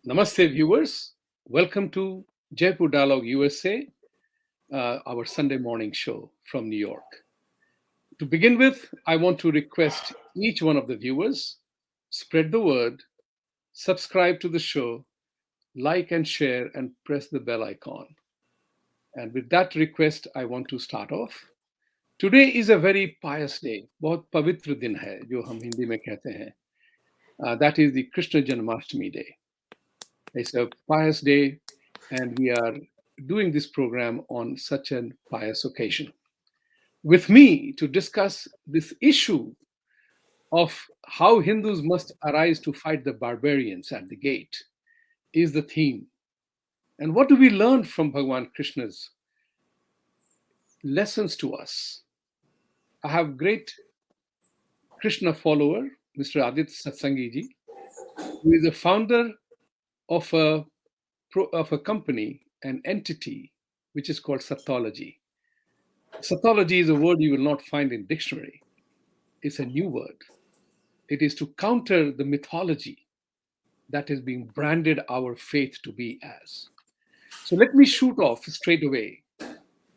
Namaste, viewers. Welcome to Jaipur Dialogue USA, our Sunday morning show from New York. To begin with, I want to request each one of the viewers spread the word, subscribe to the show, like and share, and press the bell icon. And with that request, I want to start off. Today is a very pious day. बहुत पवित्र दिन है जो हम हिंदी में कहते हैं. That is the Krishna Janmashtami day. It's a pious day, and we are doing this program on such a pious occasion. With me to discuss this issue of how Hindus must arise to fight the barbarians at the gate is the theme. And what do we learn from Bhagavan Krishna's lessons to us? I have great Krishna follower, Mr. Aditya Satsangi ji, who is the founder of a company, an entity, which is called Sathology. Sathology is a word you will not find in dictionary. It's a new word. It is to counter the mythology that is being branded our faith to be as. So let me shoot off straight away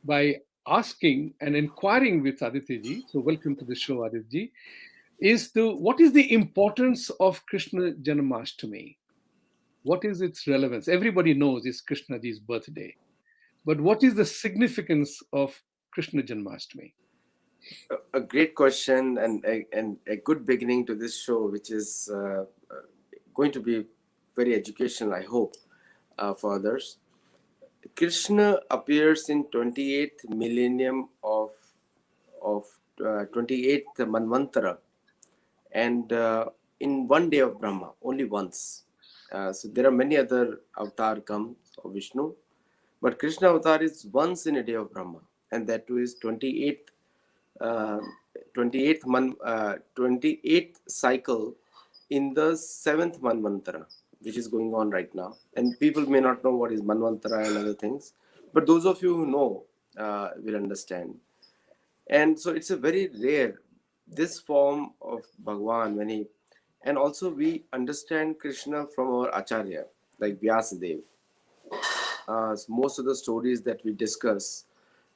by asking and inquiring with Aditya ji. So welcome to the show, Aditya ji. What is the importance of Krishna Janmashtami? What is its relevance? Everybody knows it's Krishna ji's birthday. But what is the significance of Krishna Janmashtami? A great question and a good beginning to this show, which is going to be very educational, I hope, for others. Krishna appears in 28th millennium of 28th Manvantara, and in one day of Brahma, only once. So there are many other avatar comes of Vishnu, but Krishna avatar is once in a day of Brahma, and that too is 28th 28th cycle in the 7th Manvantara, which is going on right now. And people may not know what is Manvantara and other things, but those of you who know will understand. And so it's a very rare, this form of Bhagwan, and also we understand Krishna from our Acharya, like Vyasadeva. So most of the stories that we discuss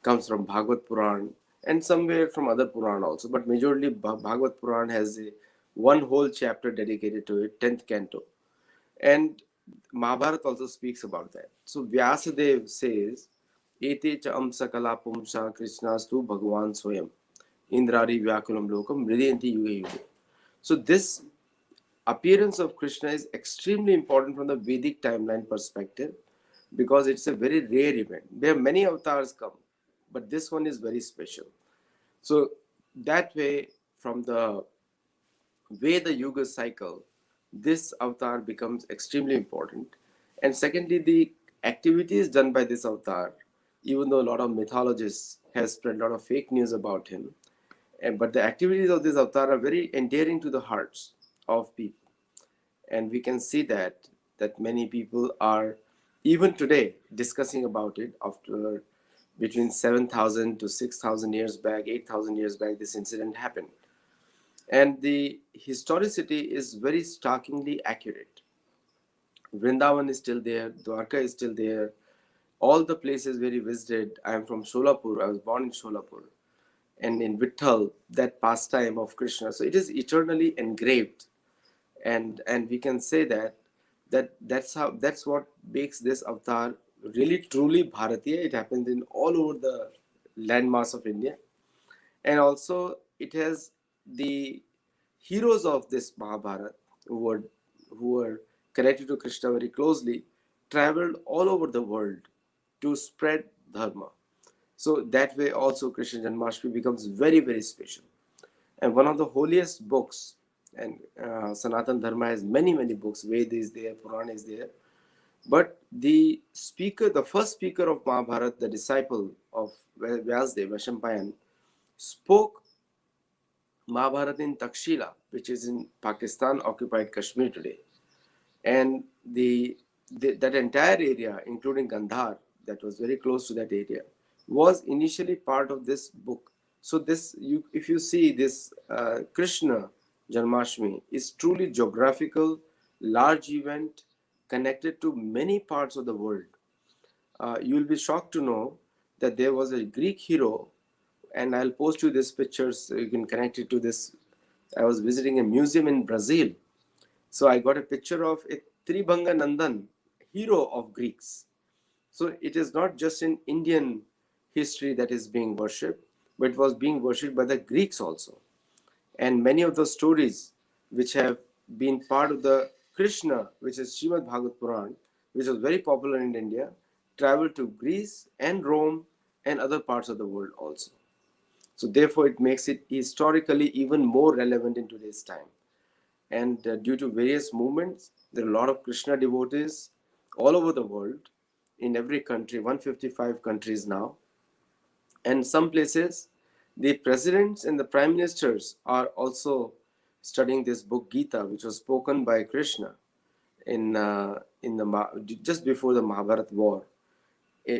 comes from Bhagavad Puran and somewhere from other Puran also, but majorly Bhagavad Puran has one whole chapter dedicated to it, 10th canto, and Mahabharata also speaks about that. So Vyasadeva says, Ete cha sakala pumsa krishnastu bhagwan swayam indrari vyakulam lokam mridyanti yuge yuge. So this appearance of Krishna is extremely important from the Vedic timeline perspective, because it's a very rare event. There are many avatars come, but this one is very special. So that way, from the way the yuga cycle, this avatar becomes extremely important. And secondly, the activities done by this avatar, even though a lot of mythologists has spread a lot of fake news about him, but the activities of this avatar are very endearing to the hearts of people. And we can see that many people are even today discussing about it after between 7,000 to 6,000 years back, 8,000 years back, this incident happened. And the historicity is very starkly accurate. Vrindavan is still there, Dwarka is still there, all the places where he visited. I am from Sholapur, I was born in Sholapur. And in Vitthal, that pastime of Krishna. So it is eternally engraved. And we can say that's what makes this avatar really truly Bharatiya. It happens in all over the landmass of India, and also it has the heroes of this Mahabharata who were connected to Krishna very closely, traveled all over the world to spread dharma. So that way also Krishna Janmashtami becomes very, very special, and one of the holiest books. And Sanatan Dharma has many, many books. Veda is there, Purana is there. But the first speaker of Mahabharata, the disciple of Vyasdev, Vaishampayan, spoke Mahabharata in Takshila, which is in Pakistan, occupied Kashmir today. And that entire area, including Gandhar, that was very close to that area, was initially part of this book. So if you see this Krishna Janmashtami is truly geographical, large event, connected to many parts of the world. You will be shocked to know that there was a Greek hero, and I'll post you this picture so you can connect it to this. I was visiting a museum in Brazil, so I got a picture of a Tribhanga Nandan, hero of Greeks. So it is not just in Indian history that is being worshipped, but it was being worshipped by the Greeks also. And many of the stories which have been part of the Krishna, which is Srimad Bhagavad Puran, which was very popular in India, traveled to Greece and Rome and other parts of the world also. So therefore, it makes it historically even more relevant in today's time. And due to various movements, there are a lot of Krishna devotees all over the world, in every country, 155 countries now. And some places, the presidents and the prime ministers are also studying this book Gita, which was spoken by Krishna in the just before the Mahabharata war.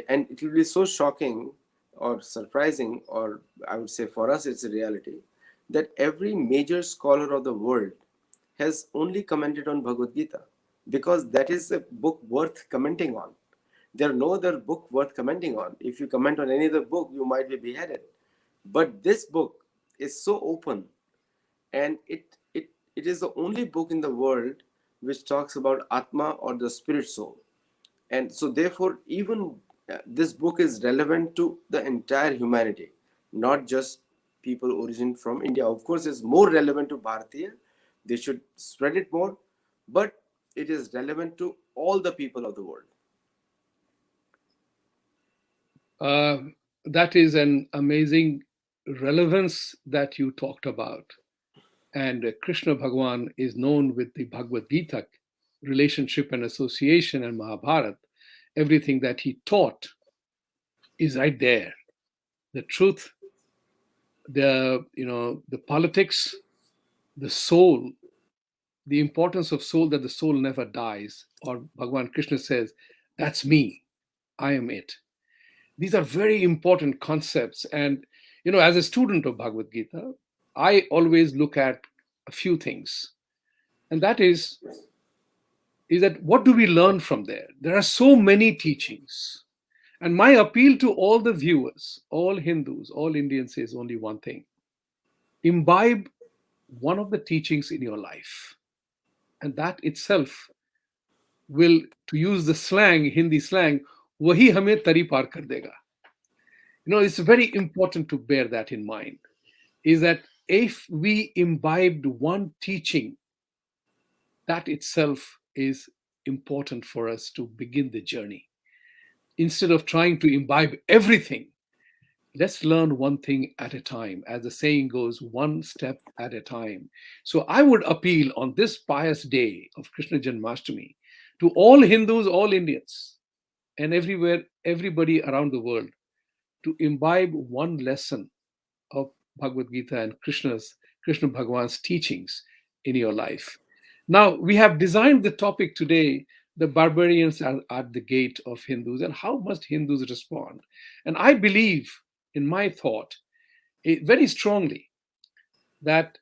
And it will be so shocking or surprising, or I would say for us it's a reality, that every major scholar of the world has only commented on Bhagavad Gita, because that is a book worth commenting on. There are no other book worth commenting on. If you comment on any other book, you might be beheaded. But this book is so open, and it is the only book in the world which talks about Atma, or the spirit soul. And so therefore even this book is relevant to the entire humanity, not just people origin from India. Of course it's more relevant to Bharatiya, they should spread it more, but it is relevant to all the people of the world. Uh, that is an amazing relevance that you talked about. And Krishna Bhagwan is known with the Bhagavad Gita relationship and association and Mahabharata. Everything that he taught is right there. The truth, the politics, the soul, the importance of soul, that the soul never dies. Or Bhagwan Krishna says, that's me, I am it. These are very important concepts. And, as a student of Bhagavad Gita, I always look at a few things. And that is that what do we learn from there? There are so many teachings. And my appeal to all the viewers, all Hindus, all Indians is only one thing: imbibe one of the teachings in your life. And that itself will, to use the slang, Hindi slang, wahi hame tari par kar dega. It's very important to bear that in mind, is that if we imbibed one teaching, that itself is important for us to begin the journey. Instead of trying to imbibe everything, let's learn one thing at a time. As the saying goes, one step at a time. So I would appeal on this pious day of Krishna Janmashtami to all Hindus, all Indians, and everywhere, everybody around the world, to imbibe one lesson of Bhagavad Gita and Krishna Bhagwan's teachings in your life. Now, we have designed the topic today: the barbarians are at the gate of Hindus, and how must Hindus respond? And I believe, in my thought, very strongly, that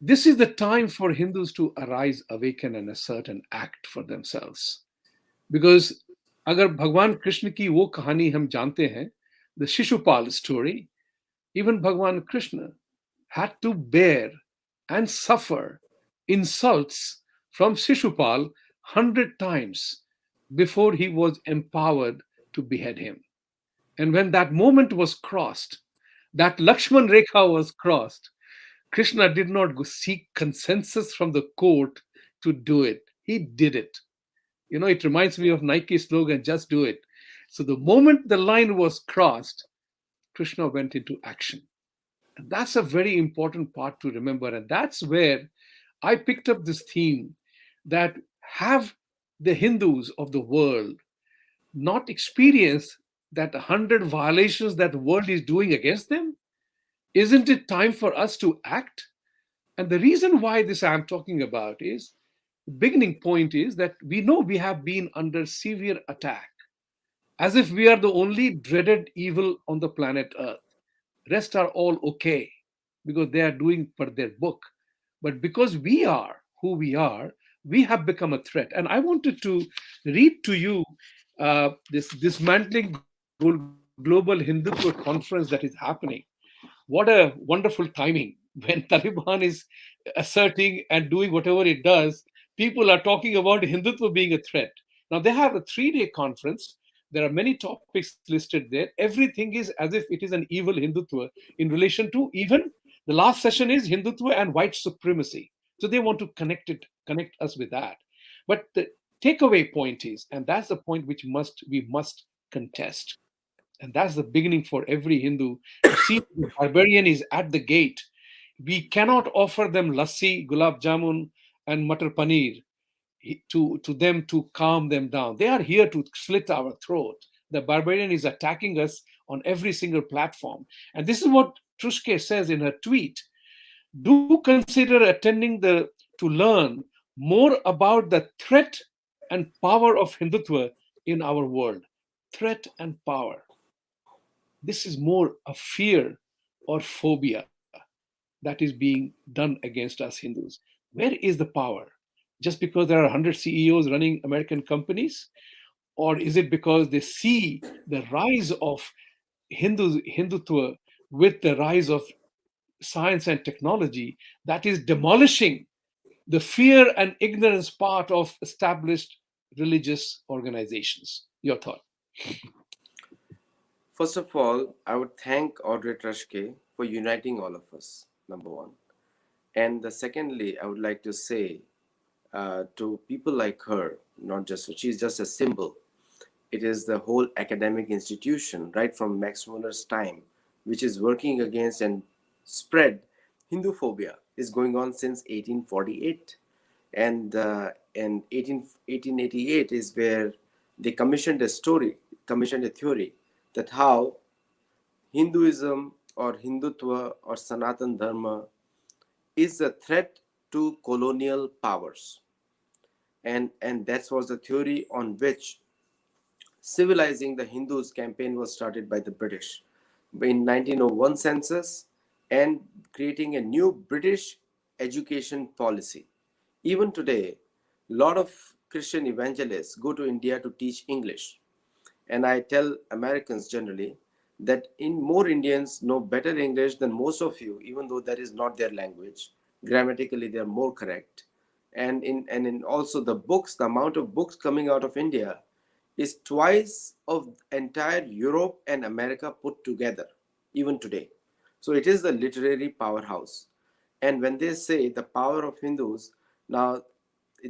this is the time for Hindus to arise, awaken, and assert and act for themselves. Because अगर भगवान कृष्ण की वो कहानी हम जानते हैं, the Shishupal story, even Bhagwan Krishna had to bear and suffer insults from Shishupal 100 times before he was empowered to behead him. And when that moment was crossed, that Lakshman Rekha was crossed, Krishna did not go seek consensus from the court to do it. He did it. It reminds me of Nike slogan, just do it. So the moment the line was crossed, Krishna went into action. And that's a very important part to remember. And that's where I picked up this theme, that have the Hindus of the world not experienced that 100 violations that the world is doing against them? Isn't it time for us to act? And the reason why this I'm talking about is, the beginning point is that we know we have been under severe attack, as if we are the only dreaded evil on the planet Earth. Rest are all okay because they are doing per their book. But because we are who we are, we have become a threat. And I wanted to read to you this dismantling global Hindutva conference that is happening. What a wonderful timing when Taliban is asserting and doing whatever it does. People are talking about Hindutva being a threat. Now, they have a 3 day conference. There are many topics listed there. Everything is as if it is an evil Hindutva in relation to even the last session is Hindutva and white supremacy. So they want to connect us with that. But the takeaway point is, and that's the point which we must contest, and that's the beginning for every Hindu to see the barbarian is at the gate. We cannot offer them lassi, gulab jamun, and matar paneer to them to calm them down. They are here to slit our throat. The barbarian is attacking us on every single platform. And this is what Trushke says in her tweet. Do consider attending to learn more about the threat and power of Hindutva in our world. Threat and power. This is more a fear or phobia that is being done against us Hindus. Where is the power? Just because there are 100 CEOs running American companies? Or is it because they see the rise of Hindutva with the rise of science and technology that is demolishing the fear and ignorance part of established religious organizations? Your thought? First of all, I would thank Audrey Trushke for uniting all of us, number one. And secondly, I would like to say to people like her, not just, she's just a symbol. It is the whole academic institution, right from Max Muller's time, which is working against and spread Hindu phobia, is going on since 1848. And 1888 is where they commissioned a theory that how Hinduism or Hindutva or Sanatan Dharma is a threat to colonial powers. And that was the theory on which civilizing the Hindus campaign was started by the British in 1901 census and creating a new British education policy. Even today, a lot of Christian evangelists go to India to teach English. And I tell Americans generally that more Indians know better English than most of you, even though that is not their language. Grammatically, they are more correct. And in also the books, the amount of books coming out of India is twice of entire Europe and America put together, even today. So it is the literary powerhouse. And when they say the power of Hindus, now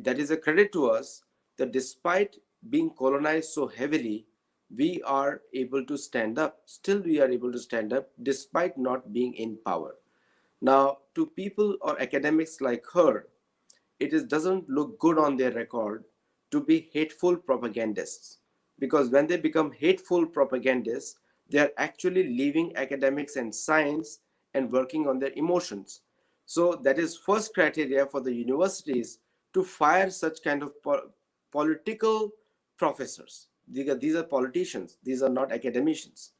that is a credit to us that despite being colonized so heavily, we are able to stand up. Still, we are able to stand up despite not being in power. Now, to people or academics like her, doesn't look good on their record to be hateful propagandists, because when they become hateful propagandists, they are actually leaving academics and science and working on their emotions. So that is first criteria for the universities to fire such kind of political professors. These are politicians, these are not academicians.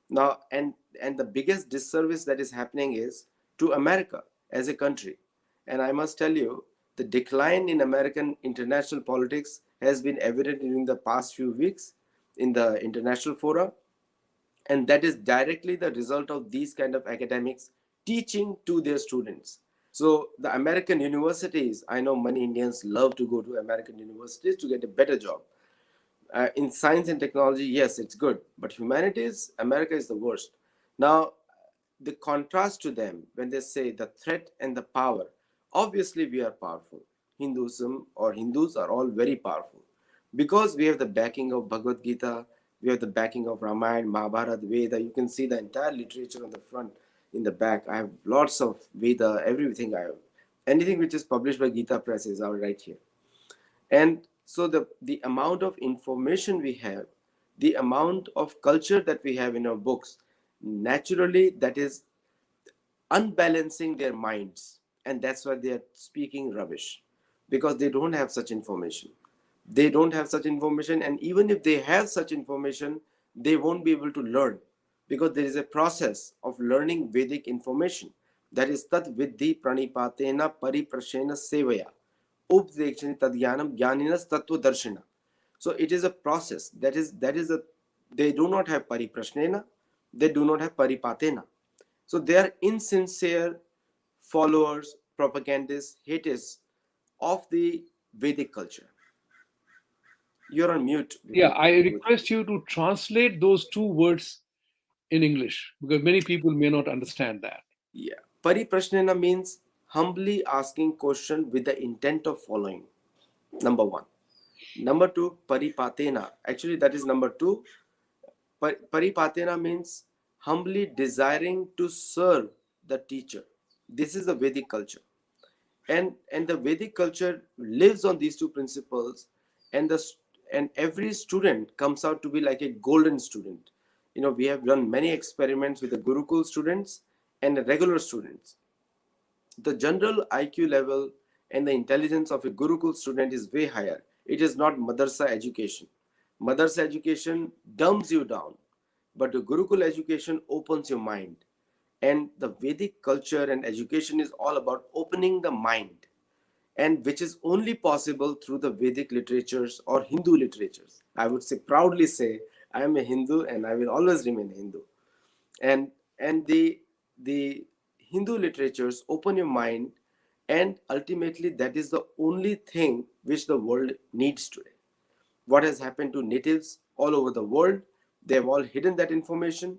Now, and the biggest disservice that is happening is to America as a country. And I must tell you, the decline in American international politics has been evident during the past few weeks in the international fora. And that is directly the result of these kind of academics teaching to their students. So the American universities, I know many Indians love to go to American universities to get a better job. In science and technology, yes, it's good. But humanities, America is the worst. Now, the contrast to them, when they say the threat and the power, obviously we are powerful. Hinduism or Hindus are all very powerful because we have the backing of Bhagavad Gita, we have the backing of Ramayana, Mahabharata, Veda. You can see the entire literature on the front, in the back. I have lots of Veda, everything I have. Anything which is published by Gita Press is out right here. And so the amount of information we have, the amount of culture that we have in our books, naturally that is unbalancing their minds. And that's why they are speaking rubbish, because they don't have such information. They don't have such information. And even if they have such information, they won't be able to learn, because there is a process of learning Vedic information. That is tat vidhi pranipatena pariprashena sevaya. Updekshani tadyanam jnaninas tattva darshana. So it is a process. That is a they do not have pariprashnena, they do not have paripatena. So they are insincere followers, propagandists, haters of the Vedic culture. You're on mute, Yeah, I Vibhuti. request you to translate those two words in English because many people may not understand that. Yeah. Pariprashnena means humbly asking question with the intent of following. Number one. Number two, paripatena. Actually, that is number two. Paripatena means humbly desiring to serve the teacher. This is the Vedic culture. And the Vedic culture lives on these two principles, and every student comes out to be like a golden student. We have done many experiments with the Gurukul students and the regular students. The general IQ level and the intelligence of a Gurukul student is way higher. It is not madrasa education. Madrasa education dumbs you down, but the Gurukul education opens your mind. And the Vedic culture and education is all about opening the mind, and which is only possible through the Vedic literatures or Hindu literatures. I would say proudly say I am a Hindu and I will always remain a Hindu. And and the the Hindu literatures open your mind, and ultimately that is the only thing which the world needs today. What has happened to natives all over the world? They have all hidden that information,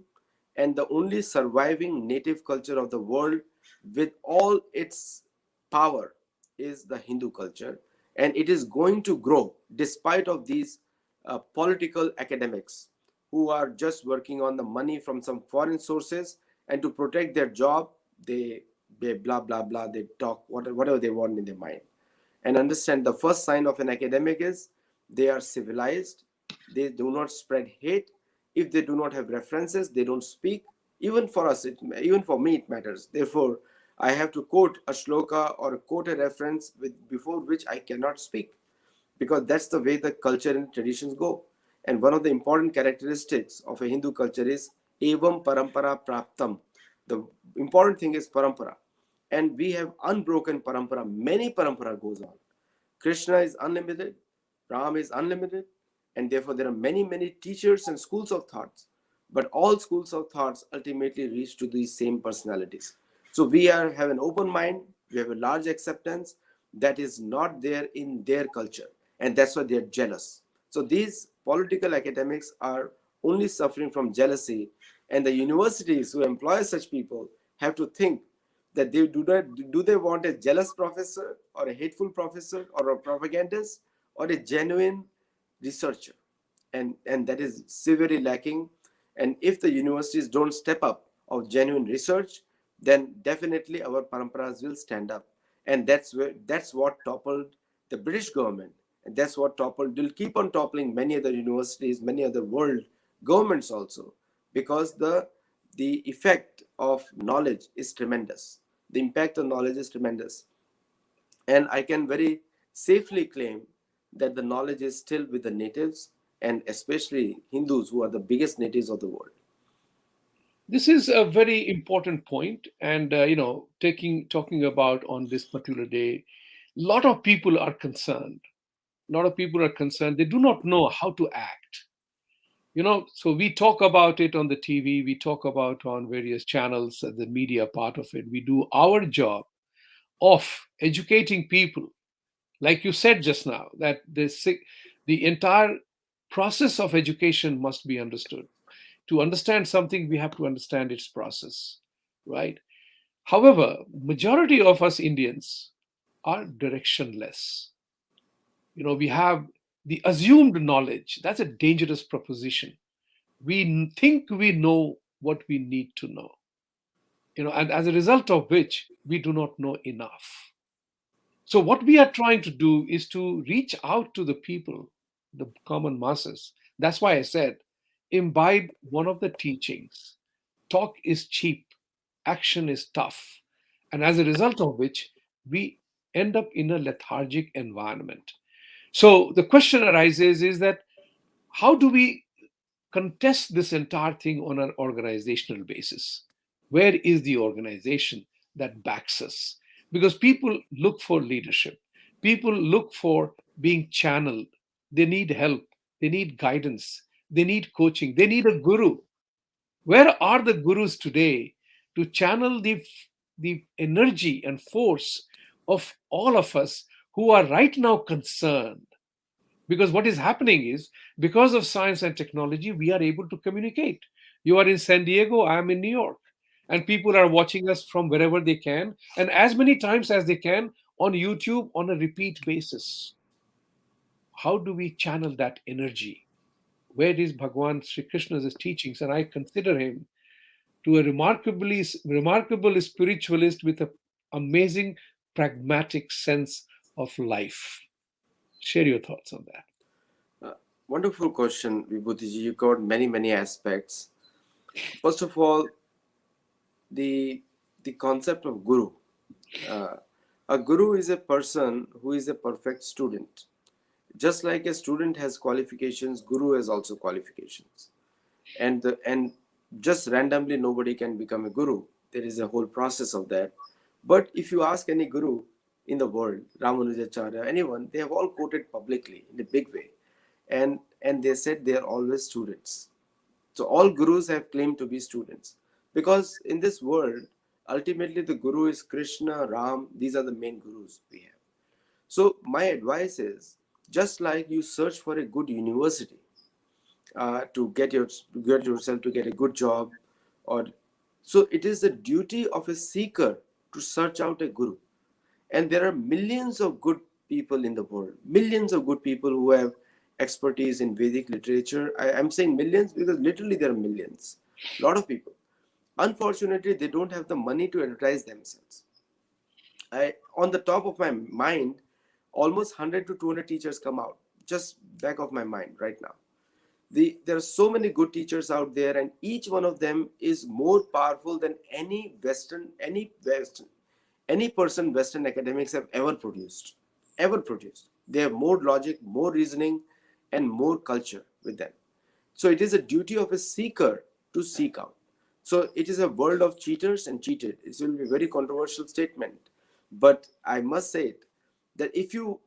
and the only surviving native culture of the world with all its power is the Hindu culture, and it is going to grow despite of these political academics who are just working on the money from some foreign sources, and to protect their job, they blah blah blah, they talk whatever they want in their mind. And understand, the first sign of an academic is they are civilized, they do not spread hate. If they do not have references, they don't speak. Even for us, even for me, it matters. Therefore, I have to quote a shloka or quote a reference before which I cannot speak, because that's the way the culture and traditions go. And one of the important characteristics of a Hindu culture is evam parampara praptam. The important thing is parampara, and we have unbroken parampara. Many parampara goes on. Krishna is unlimited, Ram is unlimited, and therefore there are many teachers and schools of thoughts. But all schools of thoughts ultimately reach to these same personalities. So have an open mind, we have a large acceptance that is not there in their culture, and that's why they're jealous. So these political academics are only suffering from jealousy, and the universities who employ such people have to think that they do they want a jealous professor or a hateful professor or a propagandist or a genuine researcher. And that is severely lacking. And if the universities don't step up of genuine research, then definitely our paramparas will stand up. And that's what toppled the British government, and that's what toppled will keep on toppling many other universities, many other world governments also, because the effect of knowledge is tremendous. The impact of knowledge is tremendous. And I can very safely claim that the knowledge is still with the natives, and especially Hindus, who are the biggest natives of the world. This is a very important point, and taking talking about on this particular day, a lot of people are concerned. A lot of people are concerned. They do not know how to act. So we talk about it on the TV, we talk about on various channels, the media part of it. We do our job of educating people, like you said just now, that the entire process of education must be understood. To understand something, we have to understand its process, right? However, majority of us Indians are directionless. We have the assumed knowledge. That's a dangerous proposition. We think we know what we need to know, and as a result of which we do not know enough. So what we are trying to do is to reach out to the people, the common masses. That's why I said imbibe one of the teachings. Talk is cheap, action is tough, and as a result of which we end up in a lethargic environment. So the question arises is that how do we contest this entire thing on an organizational basis? Where is the organization that backs us? Because people look for leadership, People look for being channeled. They need help. They need guidance. They need coaching. They need a guru. Where are the gurus today to channel the energy and force of all of us who are right now concerned? Because what is happening is, because of science and technology, we are able to communicate. You are in San Diego, I am in New York, and people are watching us from wherever they can and as many times as they can on YouTube on a repeat basis. How do we channel that energy? Where is Bhagwan Sri Krishna's teachings? And I consider him to a remarkable spiritualist with an amazing pragmatic sense of life. Share your thoughts on that. Uh, Wonderful question, Vibhuti. You covered many aspects. First of all, the concept of guru. Uh, a guru is a person who is a perfect student. Just like a student has qualifications, guru has also qualifications. And just randomly nobody can become a guru. There is a whole process of that. But if you ask any guru in the world, Ramanujacharya, anyone, they have all quoted publicly in a big way, and they said they are always students. So all gurus have claimed to be students, because in this world, ultimately the guru is Krishna, Ram. These are the main gurus we have. So my advice is, just like you search for a good university to get yourself to get a good job, or so it is the duty of a seeker to search out a guru. And there are millions of good people in the world, millions of good people who have expertise in Vedic literature. I'm saying millions because literally there are millions, a lot of people. Unfortunately, they don't have the money to advertise themselves. On the top of my mind, almost 100 to 200 teachers come out, just back of my mind right now. There are so many good teachers out there, and each one of them is more powerful than any person Western academics have ever produced. They have more logic, more reasoning, and more culture with them. So it is a duty of a seeker to seek out. So it is a world of cheaters and cheated. It will be a very controversial statement, but I must say it, that if you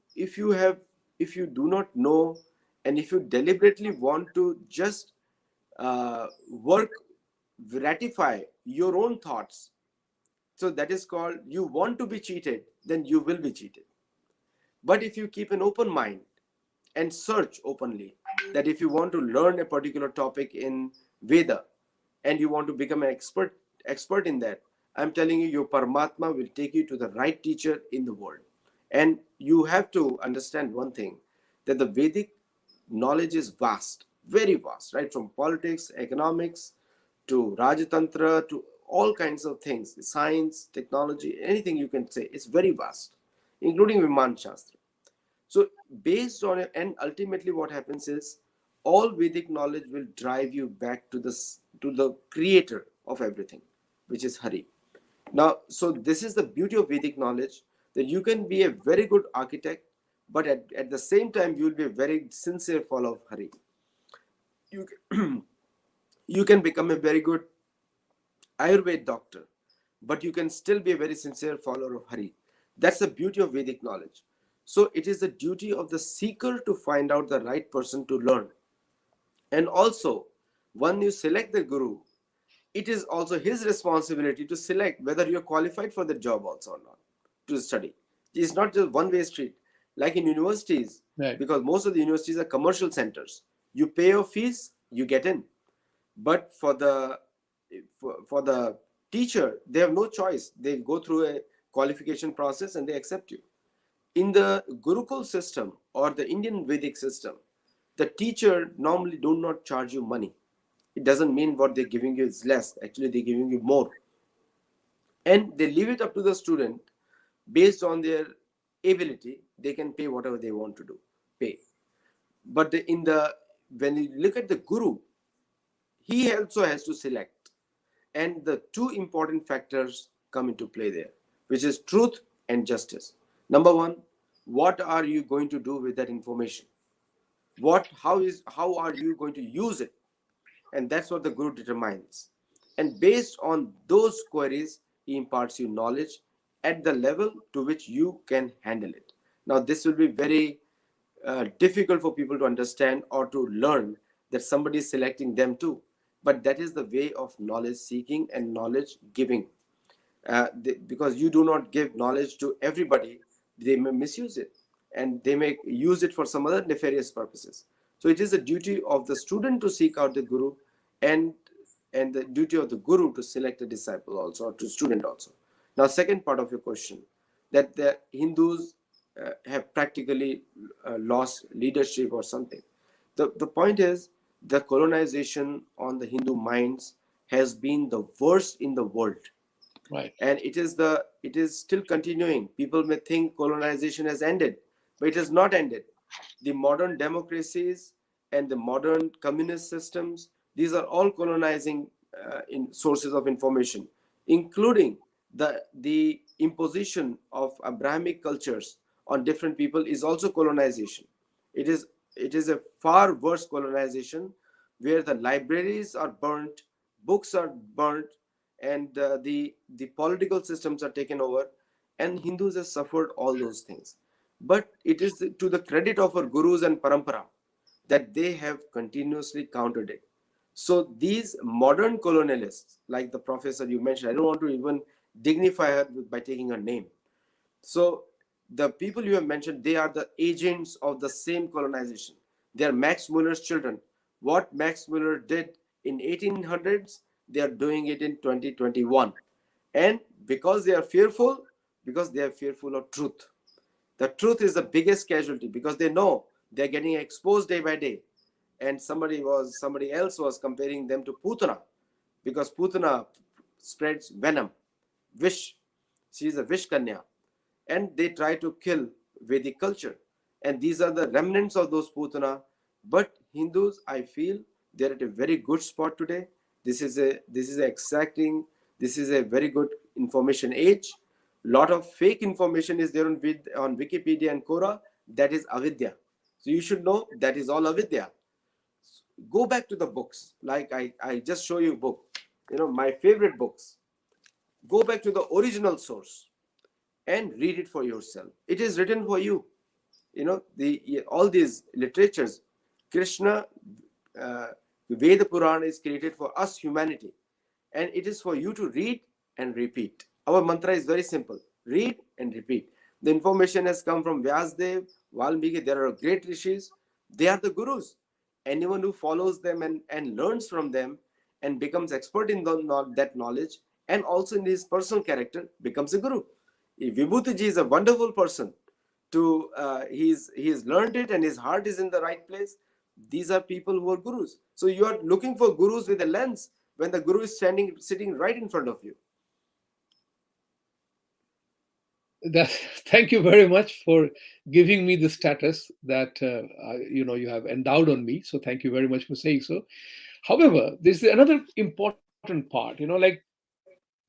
do not know, and if you deliberately want to just work, ratify your own thoughts, so that is called, you want to be cheated, then you will be cheated. But if you keep an open mind and search openly, that if you want to learn a particular topic in Veda and you want to become an expert in that, I'm telling you, your Paramatma will take you to the right teacher in the world. And you have to understand one thing, that the Vedic knowledge is vast, very vast, right? From politics, economics, to Rajatantra, to all kinds of things, science, technology, anything you can say. It's very vast, including Viman Shastra. So based on it, and ultimately what happens is, all Vedic knowledge will drive you back to the creator of everything, which is Hari. Now, so this is the beauty of Vedic knowledge, that you can be a very good architect, but at the same time, you will be a very sincere follower of Hari. You, you can become a very good Ayurveda doctor, but you can still be a very sincere follower of Hari. That's the beauty of Vedic knowledge. So it is the duty of the seeker to find out the right person to learn. And also, when you select the guru, it is also his responsibility to select whether you're qualified for the job also or not, to study. It's not just one-way street. Like in universities, Right. because most of the universities are commercial centers. You pay your fees, you get in. But for the teacher, they have no choice. They go through a qualification process and they accept you. In the Gurukul system or the Indian Vedic system, the teacher normally do not charge you money. It doesn't mean what they're giving you is less. Actually, they're giving you more. And they leave it up to the student based on their ability. They can pay whatever they want to do, pay. But when you look at the guru, he also has to select. And the two important factors come into play there, which is truth and justice. Number one, what are you going to do with that information? How are you going to use it? And that's what the guru determines. And based on those queries, he imparts you knowledge at the level to which you can handle it. Now, this will be very difficult for people to understand or to learn that somebody is selecting them too. But that is the way of knowledge seeking and knowledge giving. Because you do not give knowledge to everybody, they may misuse it and they may use it for some other nefarious purposes. So it is a duty of the student to seek out the guru, and the duty of the guru to select a disciple also, or to student also. Now, second part of your question, that the Hindus have practically lost leadership or something. The point is, the colonization on the Hindu minds has been the worst in the world, Right. and it is still continuing. People may think colonization has ended, but it has not ended. The modern democracies and the modern communist systems, these are all colonizing in sources of information, including the imposition of Abrahamic cultures on different people is also colonization. It is a far worse colonization, where the libraries are burnt, books are burnt, and the political systems are taken over, and Hindus have suffered all those things. But it is to the credit of our gurus and parampara that they have continuously countered it. So these modern colonialists, like the professor you mentioned, I don't want to even dignify her by taking her name. So the people you have mentioned, they are the agents of the same colonization. They are Max Muller's children. What Max Muller did in 1800s, they are doing it in 2021. And because they are fearful of truth. The truth is the biggest casualty, because they know they're getting exposed day by day. And somebody else was comparing them to Putana, because Putana spreads venom, wish. She is a wish kanya, and they try to kill Vedic culture. And these are the remnants of those Putana. But Hindus, I feel, they're at a very good spot today. This is exacting. This is a very good information age. Lot of fake information is there on Wikipedia and Quora. That is avidya. So you should know that is all avidya. Go back to the books. Like I just show you a book. My favorite books. Go back to the original source and read it for yourself. It is written for you. The all these literatures, Krishna, uh, Veda Purana is created for us humanity, and it is for you to read and repeat. Our mantra is very simple: read and repeat. The information has come from Vyasdev, Valmiki. There are great rishis. They are the gurus. Anyone who follows them and learns from them and becomes expert in that knowledge, and also in his personal character, becomes a guru. Vibhuti ji is a wonderful person. He's learned it and his heart is in the right place. These are people who are gurus. So you are looking for gurus with a lens when the guru is sitting right in front of you. That, thank you very much for giving me the status that you have endowed on me. So thank you very much for saying so. However, there's another important part. Like,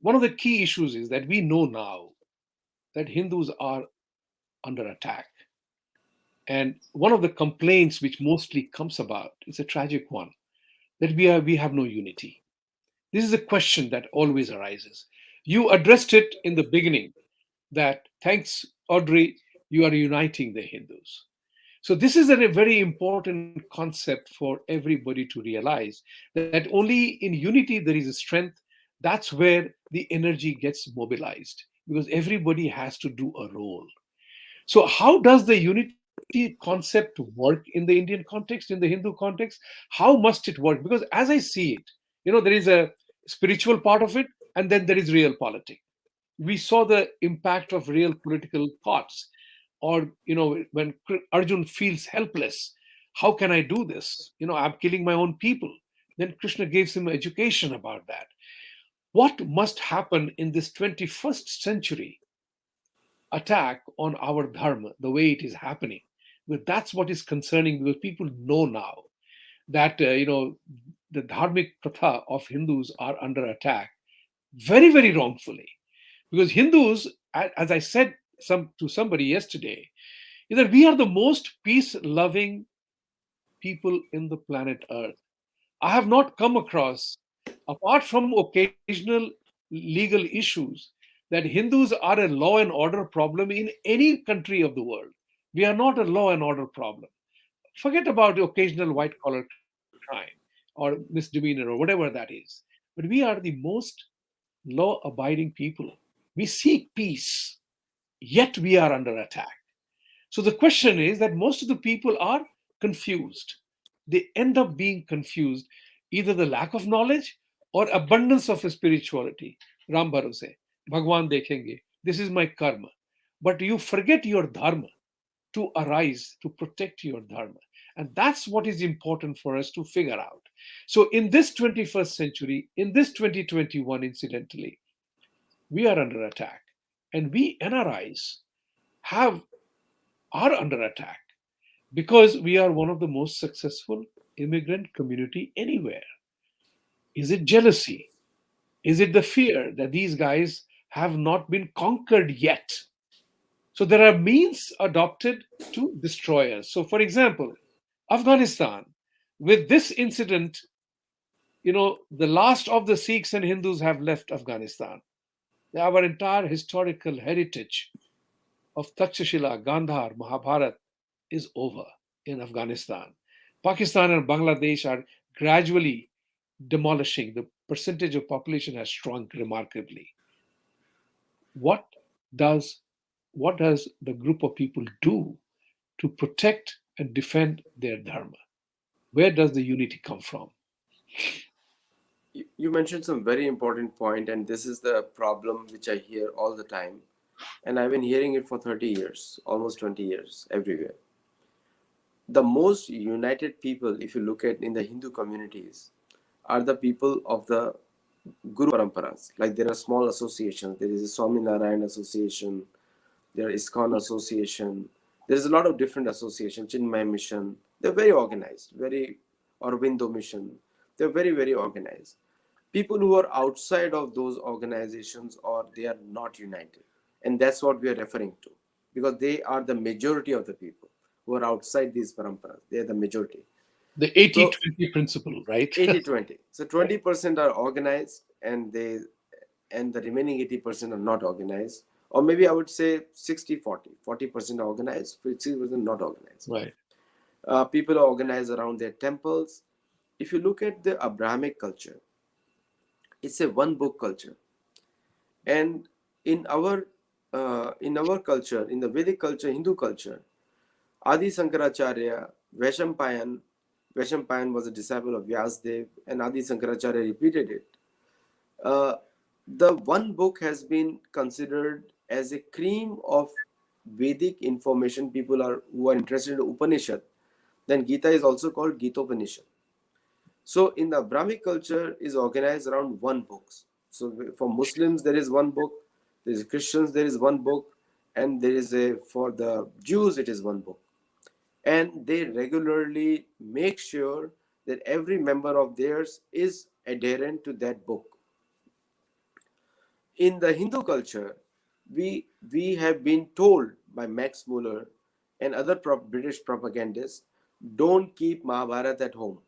one of the key issues is that we know now that Hindus are under attack, and one of the complaints which mostly comes about is a tragic one, that we have no unity. This is a question that always arises. You addressed it in the beginning, that thanks, Audrey, you are uniting the Hindus. So, this is a very important concept for everybody to realize, that only in unity there is a strength. That's where the energy gets mobilized, because everybody has to do a role. So, how does the unity concept work in the Indian context, in the Hindu context? How must it work? Because as I see it, there is a spiritual part of it, and then there is real politics. We saw the impact of real political thoughts. Or, when Arjun feels helpless, how can I do this? I'm killing my own people. Then Krishna gives him education about that. What must happen in this 21st century attack on our dharma, the way it is happening? But that's what is concerning, because people know now that the dharmic pratha of Hindus are under attack, very, very wrongfully. Because Hindus, as I said to somebody yesterday, is that we are the most peace loving people in the planet Earth. I have not come across, apart from occasional legal issues, that Hindus are a law and order problem in any country of the world. We are not a law and order problem. Forget about the occasional white collar crime or misdemeanor or whatever that is. But we are the most law abiding people. We seek peace, yet we are under attack. So the question is that most of the people are confused. They end up being confused, either the lack of knowledge or abundance of spirituality. Ram Bharose, Bhagwan dekhenge. This is my karma. But you forget your dharma to arise, to protect your dharma. And that's what is important for us to figure out. So in this 21st century, in this 2021, incidentally, we are under attack. And we NRIs have are under attack because we are one of the most successful immigrant community anywhere. Is it jealousy? Is it the fear that these guys have not been conquered yet? So there are means adopted to destroy us. So, for example, Afghanistan, with this incident, the last of the Sikhs and Hindus have left Afghanistan. Our entire historical heritage of Takshashila, Gandhar, Mahabharat is over in Afghanistan. Pakistan and Bangladesh are gradually demolishing. The percentage of population has shrunk remarkably. What does what does the group of people do to protect and defend their dharma? Where does the unity come from? You mentioned some very important point, and this is the problem which I hear all the time, and I've been hearing it for 30 years, almost 20 years, everywhere. The most united people, if you look at in the Hindu communities, are the people of the Guru Paramparas. Like there are small associations. There is a Swami Narayan Association. There is ISKCON Association. There is a lot of different associations. Chinmay Mission. They're very organized. Very Aurobindo Mission. They're very, very organized. People who are outside of those organizations, or they are not united, and that's what we are referring to, because they are the majority of the people who are outside these paramparas. They are the majority. The So 80-20 principle, right? 80-20. So 20% are organized, and the remaining 80% are not organized. Or maybe I would say 60-40. 40% are organized, 60% not organized. Right. People are organized around their temples. If you look at the Abrahamic culture, it's a one book culture. And in our culture, in the Vedic culture, Hindu culture, Adi Sankaracharya, Vaishampayan was a disciple of Vyasdev, and Adi Sankaracharya repeated it. The one book has been considered as a cream of Vedic information. People who are interested in Upanishad. Then Gita is also called Gita Upanishad. So in the Abrahamic culture is organized around one book. So for Muslims there is one book, there is Christians there is one book, and for the Jews it is one book. And they regularly make sure that every member of theirs is adherent to that book. In the Hindu culture, we have been told by Max Muller and other British propagandists, don't keep Mahabharata at home.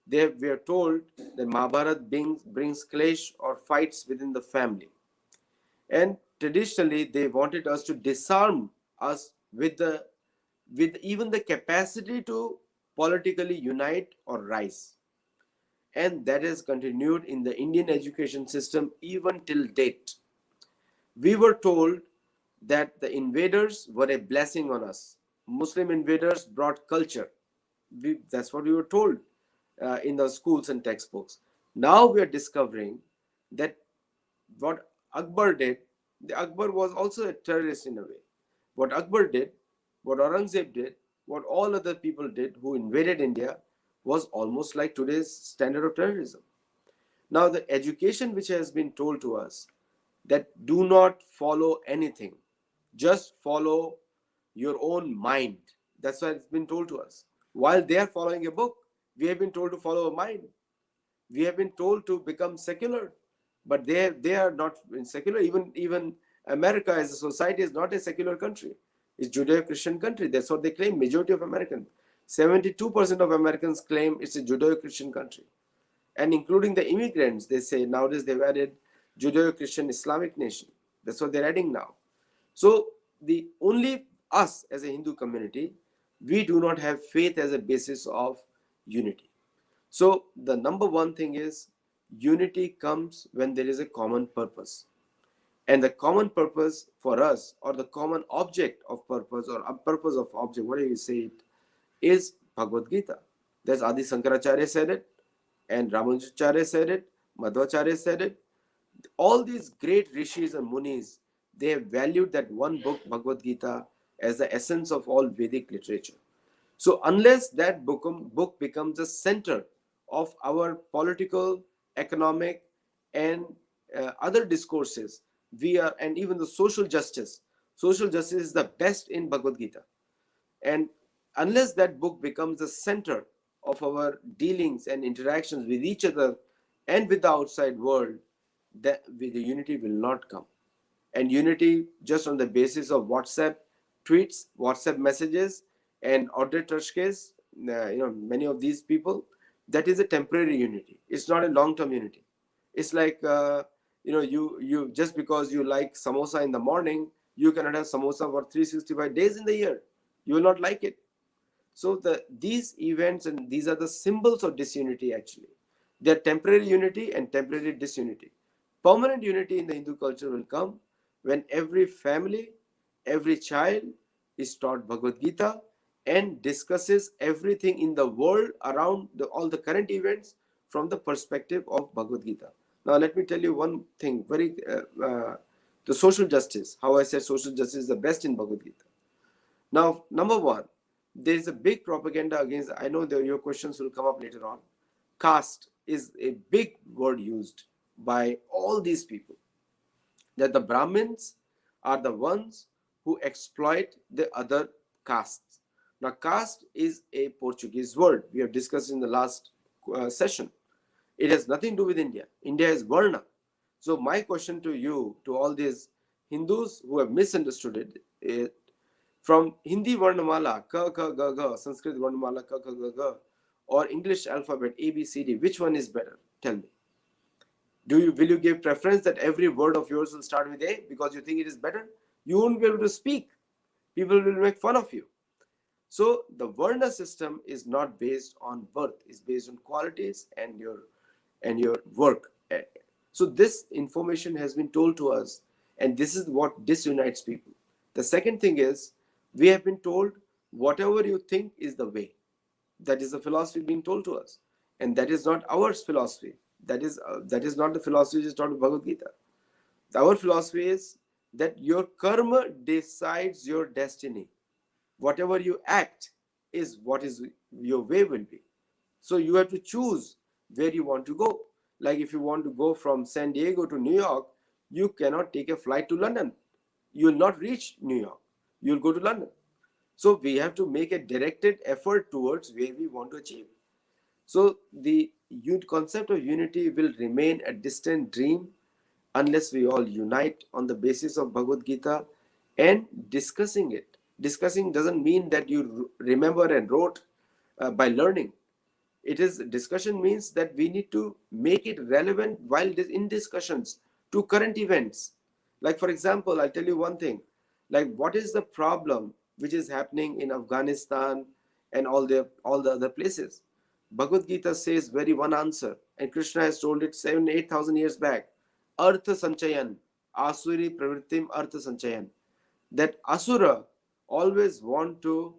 We are told that Mahabharata brings clash or fights within the family. And traditionally, they wanted us to disarm us with even the capacity to politically unite or rise. And that has continued in the Indian education system even till date. We were told that the invaders were a blessing on us. Muslim invaders brought culture. That's what we were told in the schools and textbooks. Now we are discovering that what Akbar did, the Akbar was also a terrorist in a way. What Akbar did, what Aurangzeb did, what all other people did who invaded India was almost like today's standard of terrorism. Now the education which has been told to us that do not follow anything, just follow your own mind. That's what it's been told to us. While they are following a book, we have been told to follow a mind. We have been told to become secular, but they are not secular. Even America as a society is not a secular country. It's Judeo-Christian country. That's what they claim. Majority of Americans, 72% of Americans claim it's a Judeo-Christian country, and including the immigrants, they say nowadays they've added Judeo-Christian Islamic nation. That's what they're adding now. So the only us as a Hindu community, we do not have faith as a basis of unity. So the number one thing is unity comes when there is a common purpose. And the common purpose for us, or the common object of purpose, or a purpose of object, whatever you say it, is Bhagavad Gita. There's Adi Sankaracharya said it, and Ramanujacharya said it, Madhvacharya said it. All these great rishis and munis, they have valued that one book, Bhagavad Gita, as the essence of all Vedic literature. So unless that book becomes the center of our political, economic, and other discourses, we are, and even the social justice is the best in Bhagavad Gita. And unless that book becomes the center of our dealings and interactions with each other and with the outside world, the unity will not come. And unity just on the basis of WhatsApp tweets, WhatsApp messages, and order Trashkes, many of these people, that is a temporary unity. It's not a long-term unity. It's like you just because you like samosa in the morning, you cannot have samosa for 365 days in the year. You will not like it. So these events and these are the symbols of disunity actually. They are temporary unity and temporary disunity. Permanent unity in the Hindu culture will come when every family, every child is taught Bhagavad Gita and discusses everything in the world around all the current events from the perspective of Bhagavad Gita. Now let me tell you one thing, the social justice, how I said social justice is the best in Bhagavad Gita. Now, number one, there is a big propaganda against, I know that your questions will come up later on. Caste is a big word used by all these people, that the Brahmins are the ones who exploit the other castes. Now, caste is a Portuguese word. We have discussed in the last session. It has nothing to do with India. India is Varna. So my question to you, to all these Hindus who have misunderstood it, from Hindi Varnamala, Ka, Ka, Ga, Ga, Sanskrit Varnamala, Ka, Ka, Ga, Ga, or English alphabet, A, B, C, D, which one is better? Tell me. Will you give preference that every word of yours will start with A because you think it is better? You won't be able to speak. People will make fun of you. So the Varna system is not based on birth, it's based on qualities and your work. So this information has been told to us, and this is what disunites people. The second thing is, we have been told whatever you think is the way. That is the philosophy being told to us, and that is not our philosophy. That is not the philosophy which is taught in Bhagavad Gita. Our philosophy is that your karma decides your destiny. Whatever you act is what is your way will be. So you have to choose where you want to go. Like if you want to go from San Diego to New York, you cannot take a flight to London. You will not reach New York. You will go to London. So we have to make a directed effort towards where we want to achieve. So the concept of unity will remain a distant dream unless we all unite on the basis of Bhagavad Gita and discussing it. Discussing doesn't mean that you remember and wrote by learning. It is discussion means that we need to make it relevant while in discussions to current events. Like for example, I'll tell you one thing. Like what is the problem which is happening in Afghanistan and all the other places? Bhagavad Gita says very one answer, and Krishna has told it 7,000-8,000 years back. Artha Sanchayan, Asuri Pravrittim Artha Sanchayan. That Asura always want to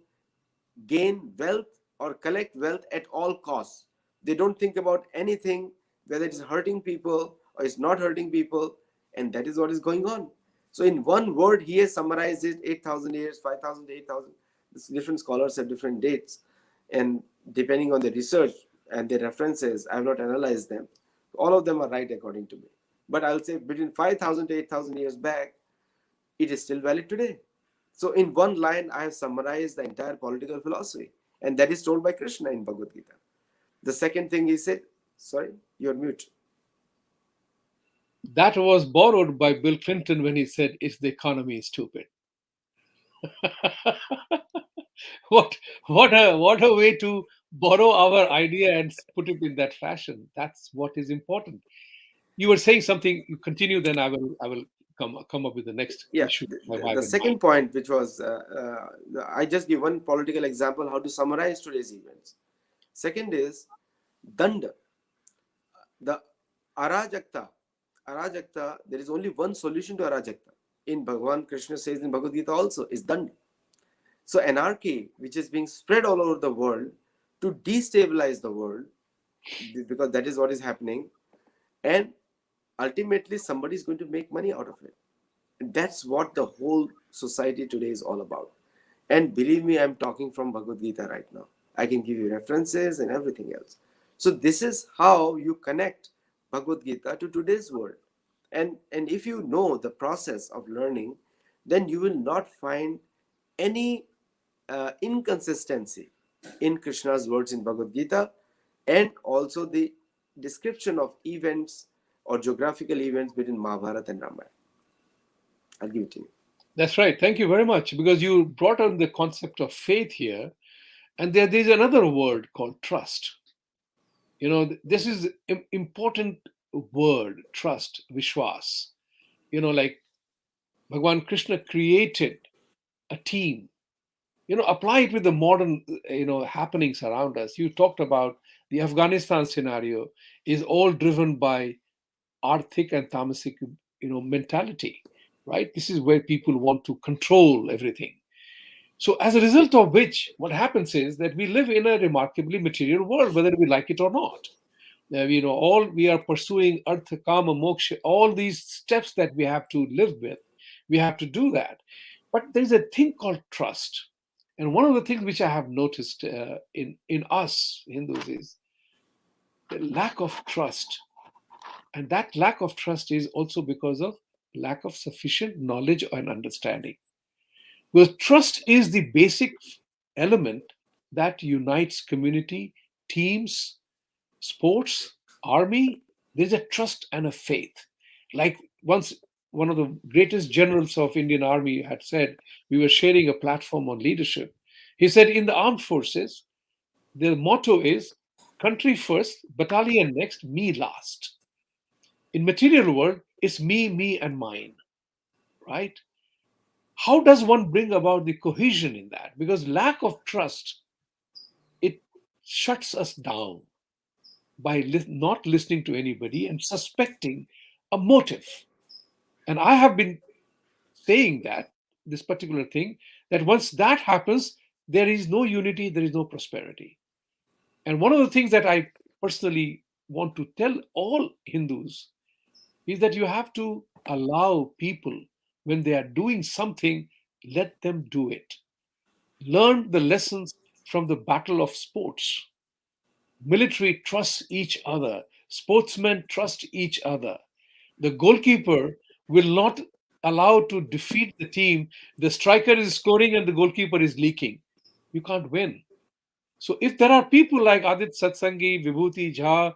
gain wealth or collect wealth at all costs. They don't think about anything, whether it's hurting people or it's not hurting people, and that is what is going on. So, in one word, he has summarized it 8,000 years, 5,000, 8,000. Different scholars have different dates, and depending on the research and the references, I have not analyzed them. All of them are right according to me. But I'll say between 5,000 to 8,000 years back, it is still valid today. So in one line, I have summarized the entire political philosophy, and that is told by Krishna in Bhagavad Gita. The second thing he said, sorry, you're mute. That was borrowed by Bill Clinton when he said, "Is the economy stupid?" what what a way to borrow our idea and put it in that fashion. That's what is important. You were saying something. You continue, then I will come up with the next Yeah, issue I the have in mind. second point, which was, I just give one political example how to summarize today's events. Second is danda, the arajakta. Arajakta, there is only one solution to arajakta. In Bhagavan Krishna says in Bhagavad Gita also, is danda. So anarchy, which is being spread all over the world to destabilize the world, because that is what is happening, and ultimately somebody is going to make money out of it. That's what the whole society today is all about. And believe me, I'm talking from Bhagavad Gita right now. I can give you references and everything else. So this is how you connect Bhagavad Gita to today's world. And if you know the process of learning, then you will not find any inconsistency in Krishna's words in Bhagavad Gita, and also the description of events or geographical events between Mahabharata and Ramayana. I'll give it to you. That's right. Thank you very much, because you brought on the concept of faith here, and there's another word called trust. This is important word, trust, vishwas. Like Bhagwan Krishna created a team. Apply it with the modern happenings around us. You talked about the Afghanistan scenario is all driven by arthic and tamasic mentality, right? This is where people want to control everything. So as a result of which, what happens is that we live in a remarkably material world, whether we like it or not. All we are pursuing artha, kama, moksha, all these steps that we have to live with, we have to do that. But there's a thing called trust. And one of the things which I have noticed in us Hindus is the lack of trust. And that lack of trust is also because of lack of sufficient knowledge and understanding. Because trust is the basic element that unites community, teams, sports, army. There's a trust and a faith. Like once one of the greatest generals of Indian Army had said, we were sharing a platform on leadership. He said, in the armed forces, the motto is country first, battalion next, me last. In material world, it's me, me, and mine, right? How does one bring about the cohesion in that? Because lack of trust, it shuts us down by not listening to anybody and suspecting a motive. And I have been saying that this particular thing, that once that happens, there is no unity, there is no prosperity. And one of the things that I personally want to tell all Hindus is that you have to allow people, when they are doing something, let them do it. Learn the lessons from the battle of sports. Military trusts each other, sportsmen trust each other. The goalkeeper will not allow to defeat the team. The striker is scoring and the goalkeeper is leaking. You can't win. So if there are people like Aditya, Satsangi, Vibhuti, Jha,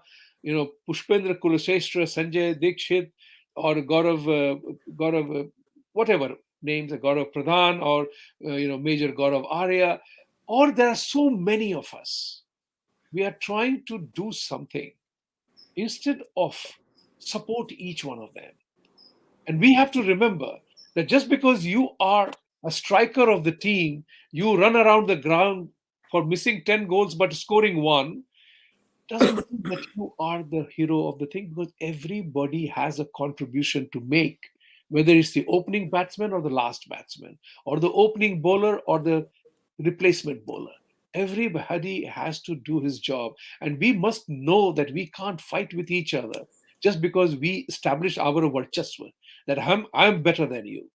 Pushpendra Kulashestra, Sanjay Dikshit, or Gaurav, whatever names, Gaurav Pradhan, or Major Gaurav Arya, or there are so many of us. We are trying to do something instead of support each one of them. And we have to remember that just because you are a striker of the team, you run around the ground for missing 10 goals but scoring one, doesn't mean that you are the hero of the thing, because everybody has a contribution to make, whether it's the opening batsman or the last batsman, or the opening bowler or the replacement bowler. Everybody has to do his job. And we must know that we can't fight with each other just because we establish our varchasva, that I'm better than you.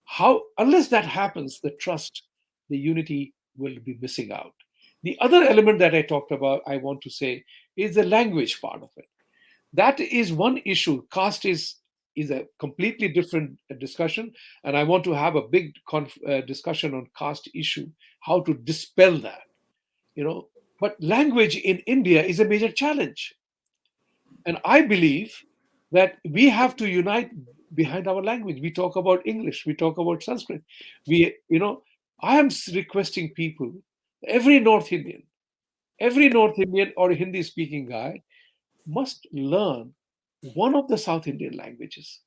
How, unless that happens, the trust, the unity will be missing out. The other element that I talked about, I want to say, is the language part of it. That is one issue. Caste is a completely different discussion, and I want to have a big discussion on caste issue, how to dispel that. But language in India is a major challenge, and I believe that we have to unite behind our language. We talk about English, we talk about Sanskrit. I am requesting people, every North Indian, every North Indian or Hindi speaking guy must learn one of the South Indian languages.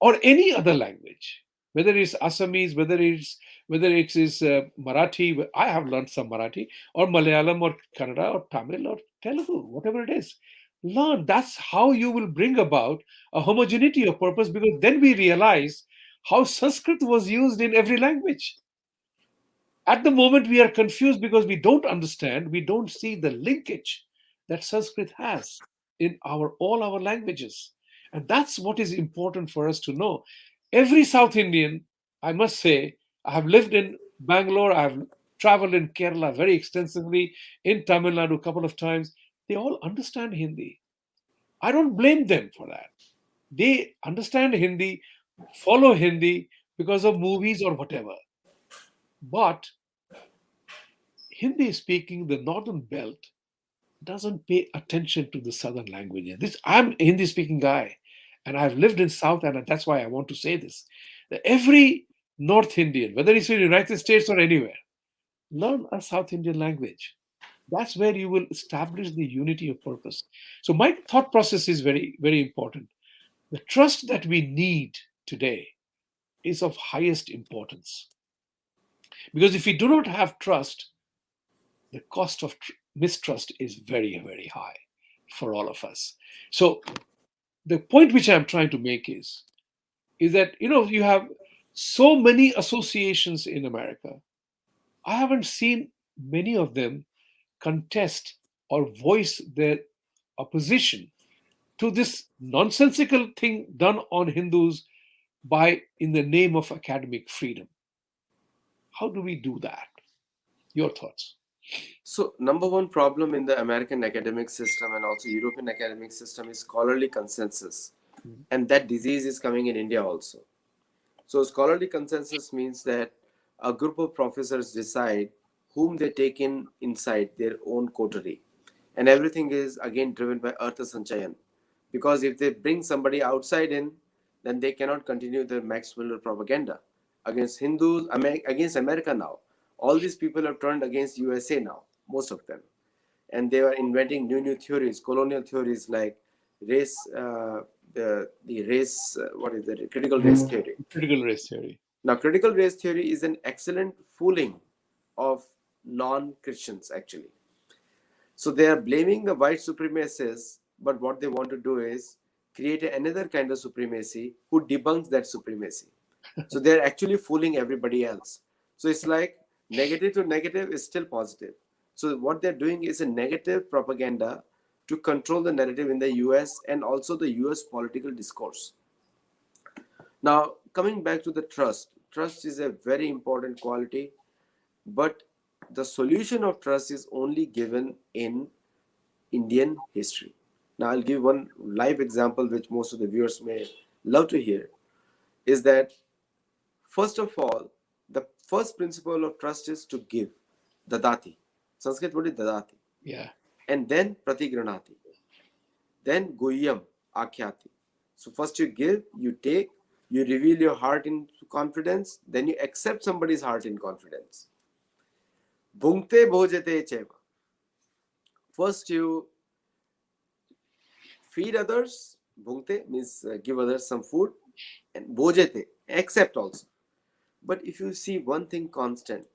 or any other language, whether it's Assamese, whether it is Marathi. I have learned some Marathi, or Malayalam, or Kannada, or Tamil, or Telugu, whatever it is. Learn. That's how you will bring about a homogeneity of purpose, because then we realize how Sanskrit was used in every language. At the moment, we are confused because we don't understand, we don't see the linkage that Sanskrit has in all our languages. And that's what is important for us to know. Every South Indian, I must say, I have lived in Bangalore, I have traveled in Kerala very extensively, in Tamil Nadu a couple of times. They all understand Hindi. I don't blame them for that. They understand Hindi, follow Hindi because of movies or whatever. But Hindi speaking, the northern belt doesn't pay attention to the southern languages. This I'm a Hindi speaking guy, and I've lived in South, and that's why I want to say this. That every North Indian, whether it's in the United States or anywhere, learn a South Indian language. That's where you will establish the unity of purpose. So my thought process is very, very important. The trust that we need today is of highest importance. Because if we do not have trust, the cost of mistrust is very, very high for all of us. So the point which I'm trying to make is that you have so many associations in America. I haven't seen many of them contest or voice their opposition to this nonsensical thing done on Hindus by in the name of academic freedom. How do we do that? Your thoughts? So, number one problem in the American academic system and also European academic system is scholarly consensus. And that disease is coming in India also. So, scholarly consensus means that a group of professors decide whom they take in inside their own coterie. And everything is again driven by Artha Sanchayan. Because if they bring somebody outside in, then they cannot continue their Max Muller propaganda against Hindus, against America now. All these people have turned against USA now, most of them. And they are inventing new theories, colonial theories like race, the race, what is it, critical race theory. Critical race theory. Now, critical race theory is an excellent fooling of non-Christians, actually. So they are blaming the white supremacists, but what they want to do is create another kind of supremacy who debunks that supremacy. So they're actually fooling everybody else. So it's like negative to negative is still positive. So what they're doing is a negative propaganda to control the narrative in the US and also the US political discourse. Now, coming back to the trust, trust is a very important quality, but the solution of trust is only given in Indian history. Now, I'll give one live example which most of the viewers may love to hear, is that first of all, the first principle of trust is to give, dadati. Sanskrit word is dadati. Yeah. And then pratigranati. Then guhyam, akhyati. So first you give, you take, you reveal your heart in confidence, then you accept somebody's heart in confidence. Bhunkte bhojate cheva. First you feed others, bhunkte means give others some food, and bhojate, accept also. But if you see one thing constant,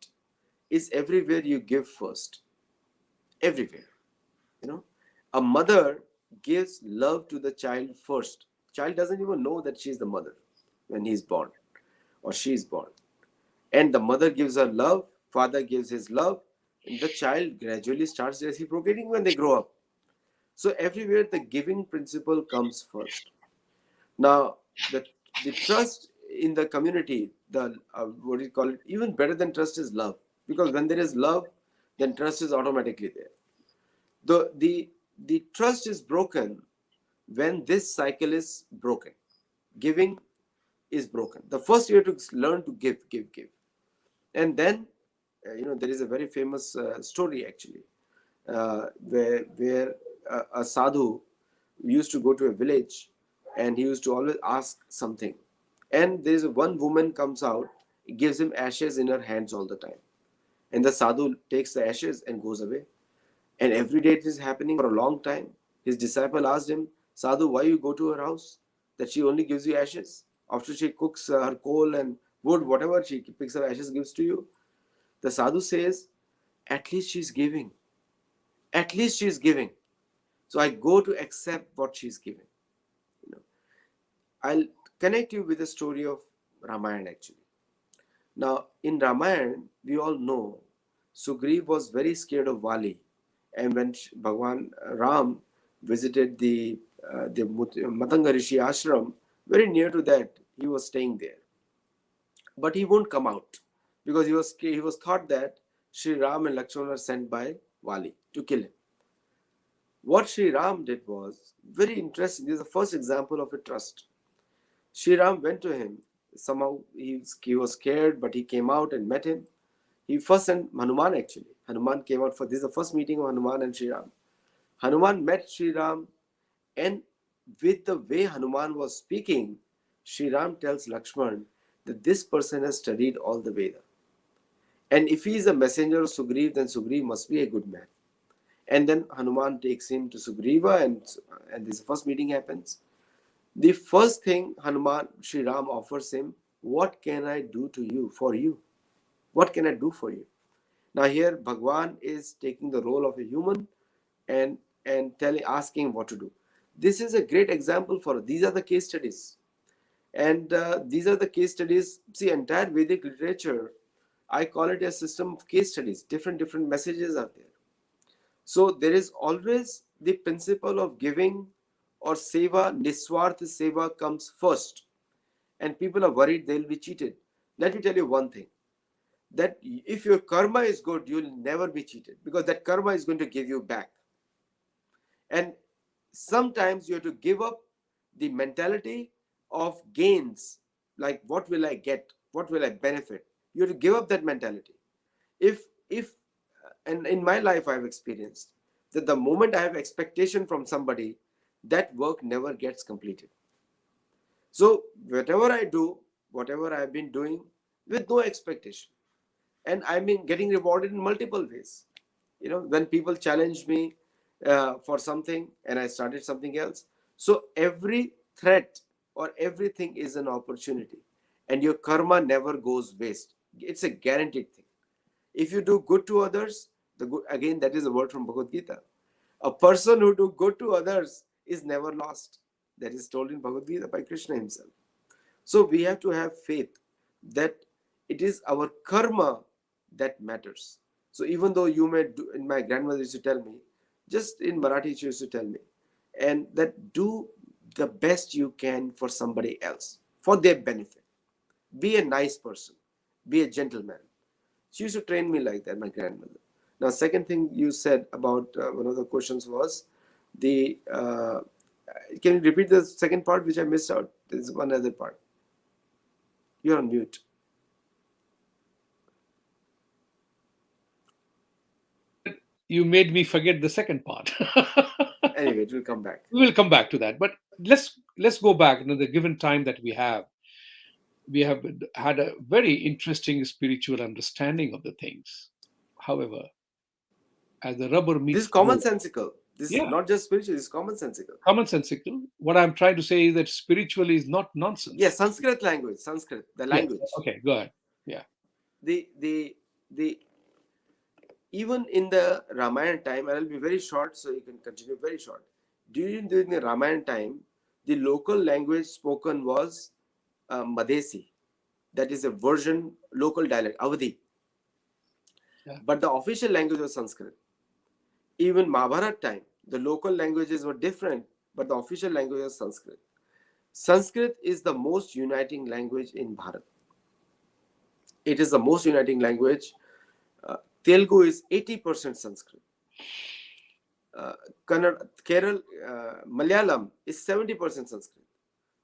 is everywhere you give first. Everywhere. A mother gives love to the child first. Child doesn't even know that she is the mother when he is born or she is born. And the mother gives her love, father gives his love, and the child gradually starts reciprocating when they grow up. So everywhere the giving principle comes first. Now, the trust in the community, the what do you call it? Even better than trust is love, because when there is love, then trust is automatically there. The trust is broken when this cycle is broken. Giving is broken. The first you have to learn to give, and then there is a very famous story actually, where a sadhu used to go to a village, and he used to always ask something, and there is one woman comes out, gives him ashes in her hands all the time, and the sadhu takes the ashes and goes away. And every day it is happening for a long time. His disciple asked him, Sadhu, why you go to her house? That she only gives you ashes After she cooks her coal and wood, whatever, she picks up ashes, gives to you. The sadhu says, at least she's giving. At least she's giving. So I go to accept what she's giving. You know, I'll connect you with the story of Ramayana actually. Now, in Ramayana, we all know Sugriv was very scared of Vali, and when Bhagwan Ram visited the Matanga Rishi ashram, very near to that, he was staying there, but he won't come out because he was thought that Sri Ram and Lakshmana were sent by Vali to kill him. What Sri Ram did was very interesting. This is the first example of a trust. Sri Ram went to him. Somehow he was scared, but he came out and met him. He first sent Hanuman actually. Hanuman came out for this is the first meeting of Hanuman and Sri Ram. Hanuman met Sri Ram, and with the way Hanuman was speaking, Sri Ram tells Lakshman that this person has studied all the Veda. And if he is a messenger of Sugriv, then Sugriv must be a good man. And then Hanuman takes him to Sugriva, and this first meeting happens. The first thing Sri Ram offers him, what can I do to you, for you? What can I do for you? Now here Bhagwan is taking the role of a human and asking what to do. This is a great example these are the case studies. And these are the case studies. See, entire Vedic literature, I call it a system of case studies. Different messages are there. So there is always the principle of giving or seva, niswartha seva comes first. And people are worried they'll be cheated. Let me tell you one thing, that if your karma is good, you'll never be cheated because that karma is going to give you back. And sometimes you have to give up the mentality of gains, like what will I get? What will I benefit? You have to give up that mentality. And in my life I've experienced that the moment I have expectation from somebody, that work never gets completed. So whatever I do, whatever I've been doing with no expectation, and I've been getting rewarded in multiple ways. When people challenge me for something and I started something else. So every threat or everything is an opportunity, and your karma never goes waste. It's a guaranteed thing. If you do good to others, again, that is a word from Bhagavad Gita. A person who do good to others is never lost. That is told in Bhagavad Gita by Krishna himself. So we have to have faith that it is our karma that matters. So even though you may do, and my grandmother used to tell me, just in Marathi she used to tell me, and that do the best you can for somebody else, for their benefit. Be a nice person. Be a gentleman. She used to train me like that, my grandmother. Now, second thing you said about one of the questions was the. Can you repeat the second part which I missed out? There's one other part. You're on mute. You made me forget the second part. Anyway, it will come back. We will come back to that, but let's go back. The given time that we have had a very interesting spiritual understanding of the things. However, as the rubber meets This is the road, commonsensical. This is not just spiritual, this is commonsensical. Commonsensical. What I'm trying to say is that spiritually is not nonsense. Yes, Sanskrit language, Sanskrit, the language. Yes. Okay, go ahead. Yeah. The even in the Ramayana time, and I'll be very short so you can continue very short. During the Ramayana time, the local language spoken was Madhesi. That is a version, local dialect, Avadhi. Yeah. But the official language was Sanskrit. Even Mahabharata time, the local languages were different, but the official language was Sanskrit. Sanskrit is the most uniting language in Bharat. It is the most uniting language. Telugu is 80% Sanskrit. Malayalam is 70% Sanskrit.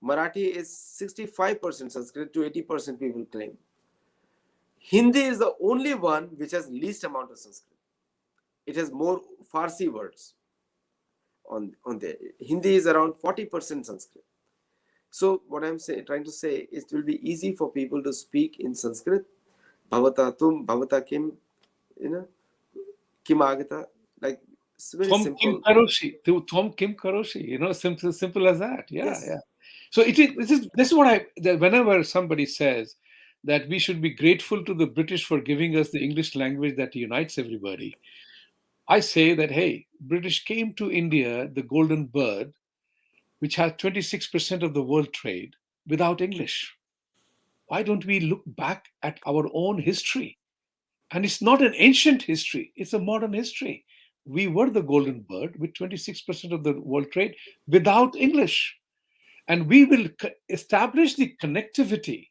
Marathi is 65% Sanskrit to 80% people claim. Hindi is the only one which has least amount of Sanskrit. It has more Farsi words on there. Hindi is around 40% Sanskrit. So what I'm trying to say is it will be easy for people to speak in Sanskrit. Bhavata tum, bhavata kim, kim agata, like it's very simple. Tom kim karoshi, simple as that. Yeah, yes. Yeah. So this is what that whenever somebody says that we should be grateful to the British for giving us the English language that unites everybody, I say that hey, British came to India, the golden bird, which has 26% of the world trade, without English. Why don't we look back at our own history? And it's not an ancient history, it's a modern history. We were the golden bird with 26% of the world trade without English. And we will establish the connectivity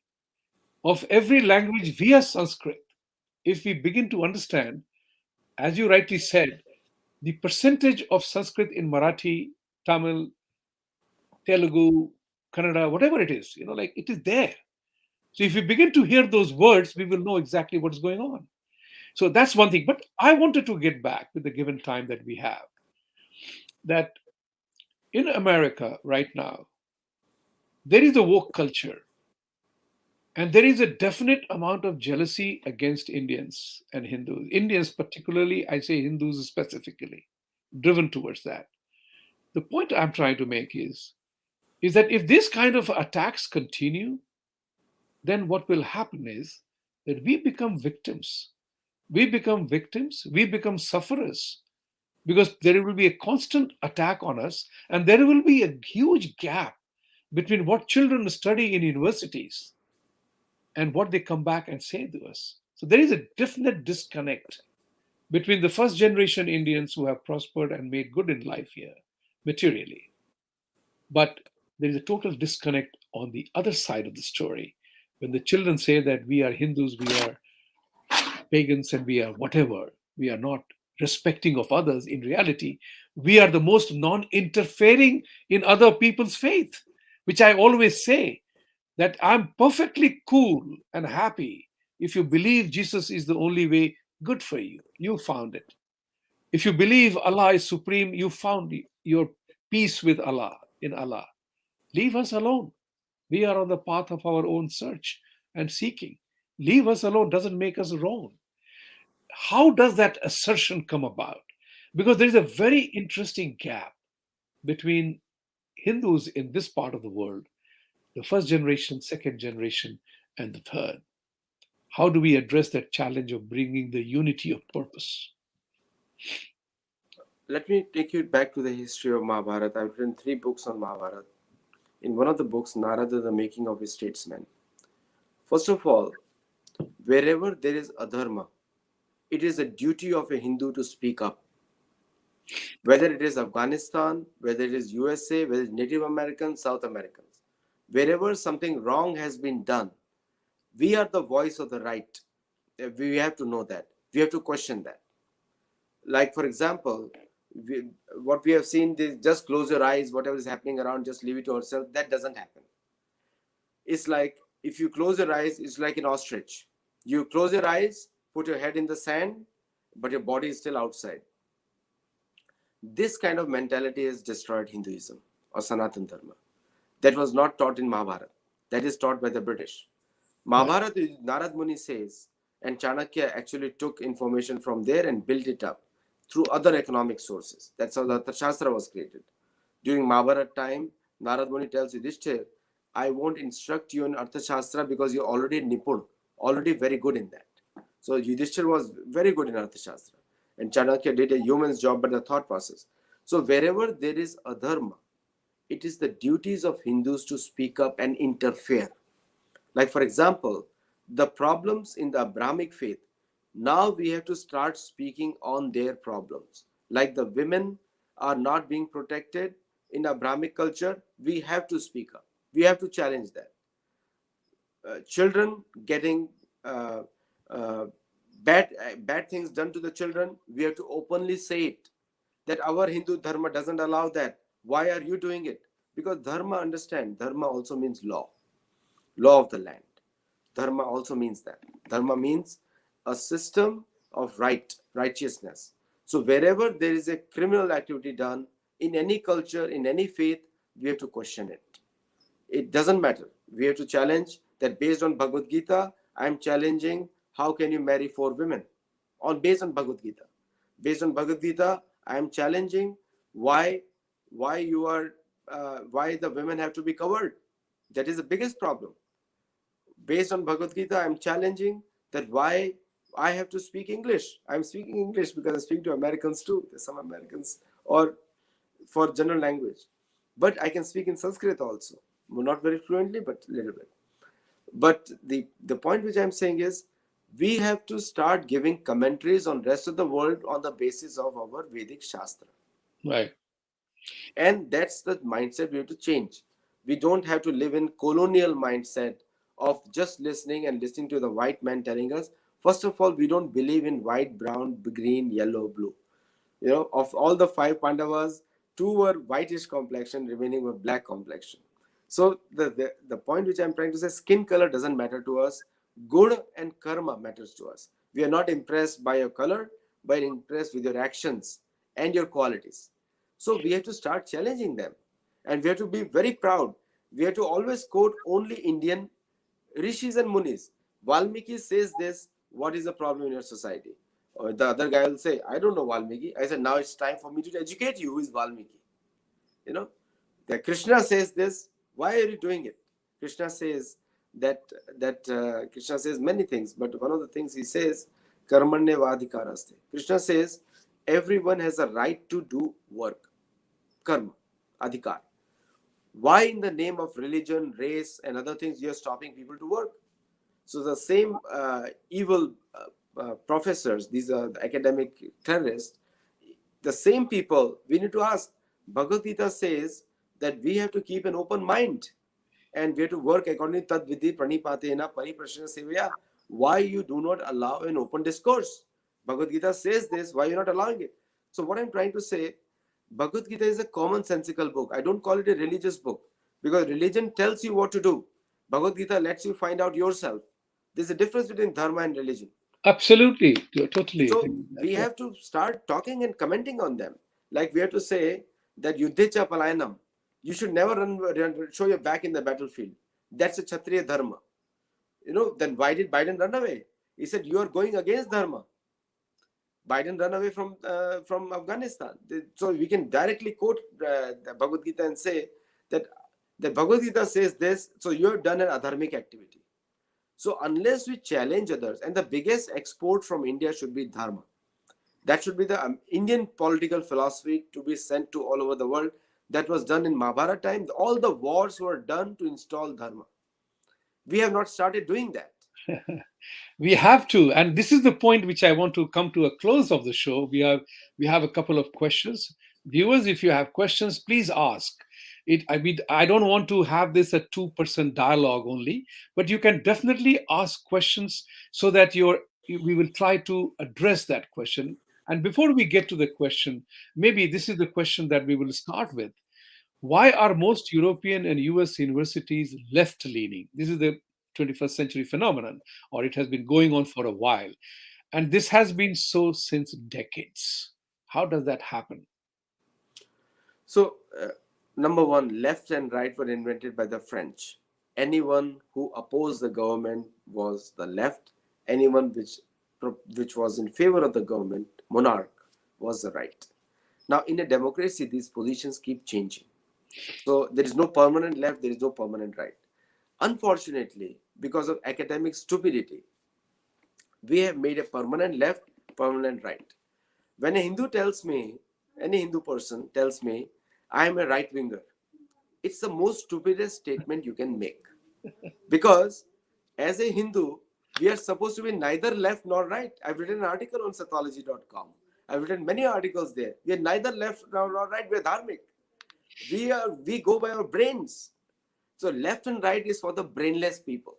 of every language via Sanskrit if we begin to understand, as you rightly said, the percentage of Sanskrit in Marathi, Tamil, Telugu, Kannada, whatever it is, like it is there. So if we begin to hear those words, we will know exactly what's going on. So that's one thing. But I wanted to get back with the given time that we have that in America right now, there is a woke culture and there is a definite amount of jealousy against Indians and Hindus. Indians, particularly, I say Hindus specifically, driven towards that. The point I'm trying to make is that if this kind of attacks continue, then what will happen is that we become victims. We become victims, we become sufferers because there will be a constant attack on us and there will be a huge gap between what children study in universities and what they come back and say to us. So there is a definite disconnect between the first generation Indians who have prospered and made good in life here materially. But there is a total disconnect on the other side of the story. When the children say that we are Hindus, we are pagans, and we are whatever, we are not respecting of others, in reality, we are the most non interfering in other people's faith, which I always say that I'm perfectly cool and happy. If you believe Jesus is the only way, good for you. You found it. If you believe Allah is supreme, you found your peace with Allah, in Allah. Leave us alone. We are on the path of our own search and seeking. Leave us alone doesn't make us wrong. How does that assertion come about? Because there is a very interesting gap between Hindus in this part of the world, the first generation, second generation, and the third. How do we address that challenge of bringing the unity of purpose? Let me take you back to the history of Mahabharata. I've written 3 books on Mahabharata. In one of the books, Narada, the making of a statesman. First of all, wherever there is adharma, it is a duty of a Hindu to speak up. Whether it is Afghanistan, whether it is USA, whether it's Native Americans, South Americans. Wherever something wrong has been done, we are the voice of the right. We have to know that. We have to question that. Like, for example, what we have seen is just close your eyes, whatever is happening around, just leave it to yourself. That doesn't happen. It's like if you close your eyes, it's like an ostrich. You close your eyes, put your head in the sand, but your body is still outside. This kind of mentality has destroyed Hinduism or Sanatan Dharma. That was not taught in Mahabharata. That is taught by the British. Mahabharata, Narad Muni says, and Chanakya actually took information from there and built it up through other economic sources. That's how the Arthashastra was created. During Mahabharata time, Narad Muni tells Yudhishthir, I won't instruct you in Arthashastra because you're already Nipun, already very good in that. So Yudhishthir was very good in Arthashastra. And Chanakya did a human's job by the thought process. So wherever there is adharma, it is the duties of Hindus to speak up and interfere. Like, for example, the problems in the Abrahamic faith, now we have to start speaking on their problems. Like the women are not being protected in Abrahamic culture, we have to speak up. We have to challenge that. Children getting bad things done to the children, we have to openly say it. That our Hindu dharma doesn't allow that. Why are you doing it? Because dharma, understand, dharma also means law of the land. Dharma also means that. Dharma means a system of righteousness. So wherever there is a criminal activity done, in any culture, in any faith, we have to question it. It doesn't matter. We have to challenge that based on Bhagavad Gita, I am challenging how can you marry 4 women? Based on Bhagavad Gita. Based on Bhagavad Gita, I am challenging why you are why the women have to be covered. That is the biggest problem. Based on Bhagavad Gita, I'm challenging that why I have to speak English. I'm speaking English because I speak to Americans too. There's some Americans, or for general language. But I can speak in Sanskrit also. Not very fluently, but a little bit. But the point which I'm saying is we have to start giving commentaries on rest of the world on the basis of our Vedic Shastra. Right. And that's the mindset we have to change. We don't have to live in colonial mindset of just listening to the white man telling us. First of all, we don't believe in white, brown, green, yellow, blue. Of all the five Pandavas, two were whitish complexion, remaining were black complexion. So the point which I'm trying to say, skin color doesn't matter to us. Good and karma matters to us. We are not impressed by your color, but impressed with your actions and your qualities. So we have to start challenging them. And we have to be very proud. We have to always quote only Indian rishis and munis. Valmiki says this, what is the problem in your society? Or the other guy will say, I don't know Valmiki. I said, now it's time for me to educate you who is Valmiki. You know, that Krishna says this, why are you doing it? Krishna says Krishna says many things, but one of the things he says, karmanye vadhikaraste. Krishna says, everyone has a right to do work. Karma, adhikar. Why in the name of religion, race, and other things you are stopping people to work? So the same evil professors, these are the academic terrorists, the same people, we need to ask. Bhagavad Gita says that we have to keep an open mind and we have to work according to tad vidhi pranipatena pariprashana sevaya. Why you do not allow an open discourse? Bhagavad Gita says this, why you're not allowing it? So what I'm trying to say, Bhagavad Gita is a commonsensical book. I don't call it a religious book because religion tells you what to do. Bhagavad Gita lets you find out yourself. There's a difference between dharma and religion. Absolutely. Totally So agree. we have to start talking and commenting on them. Like we have to say that Yuddhecha Palayanam. You should never show your back in the battlefield. That's a Kshatriya dharma. Then why did Biden run away? He said, you are going against dharma. Biden ran away from Afghanistan. So we can directly quote the Bhagavad Gita and say that the Bhagavad Gita says this, so you have done an adharmic activity. So unless we challenge others, and the biggest export from India should be dharma. That should be the Indian political philosophy to be sent to all over the world. That was done in Mahabharata time. All the wars were done to install dharma. We have not started doing that. We have to, and this is the point which I want to come to a close of the show. We have a couple of questions. Viewers, if you have questions, please ask. I don't want to have this a two-person dialogue only, but you can definitely ask questions so that we will try to address that question. And before we get to the question, maybe this is the question that we will start with. Why are most European and US universities left leaning? This is the 21st century phenomenon, or it has been going on for a while. And this has been so since decades. How does that happen? So, number one, left and right were invented by the French. Anyone who opposed the government was the left. Anyone which was in favor of the government, monarch, was the right. Now, in a democracy, these positions keep changing. So there is no permanent left, there is no permanent right. Unfortunately, because of academic stupidity, we have made a permanent left, permanent right. When a Hindu tells me, any Hindu person tells me, I am a right winger, it's the most stupidest statement you can make. Because as a Hindu, we are supposed to be neither left nor right. I've written an article on Sathology.com. I've written many articles there. We are neither left nor right, we are dharmic. We go by our brains. So left and right is for the brainless people.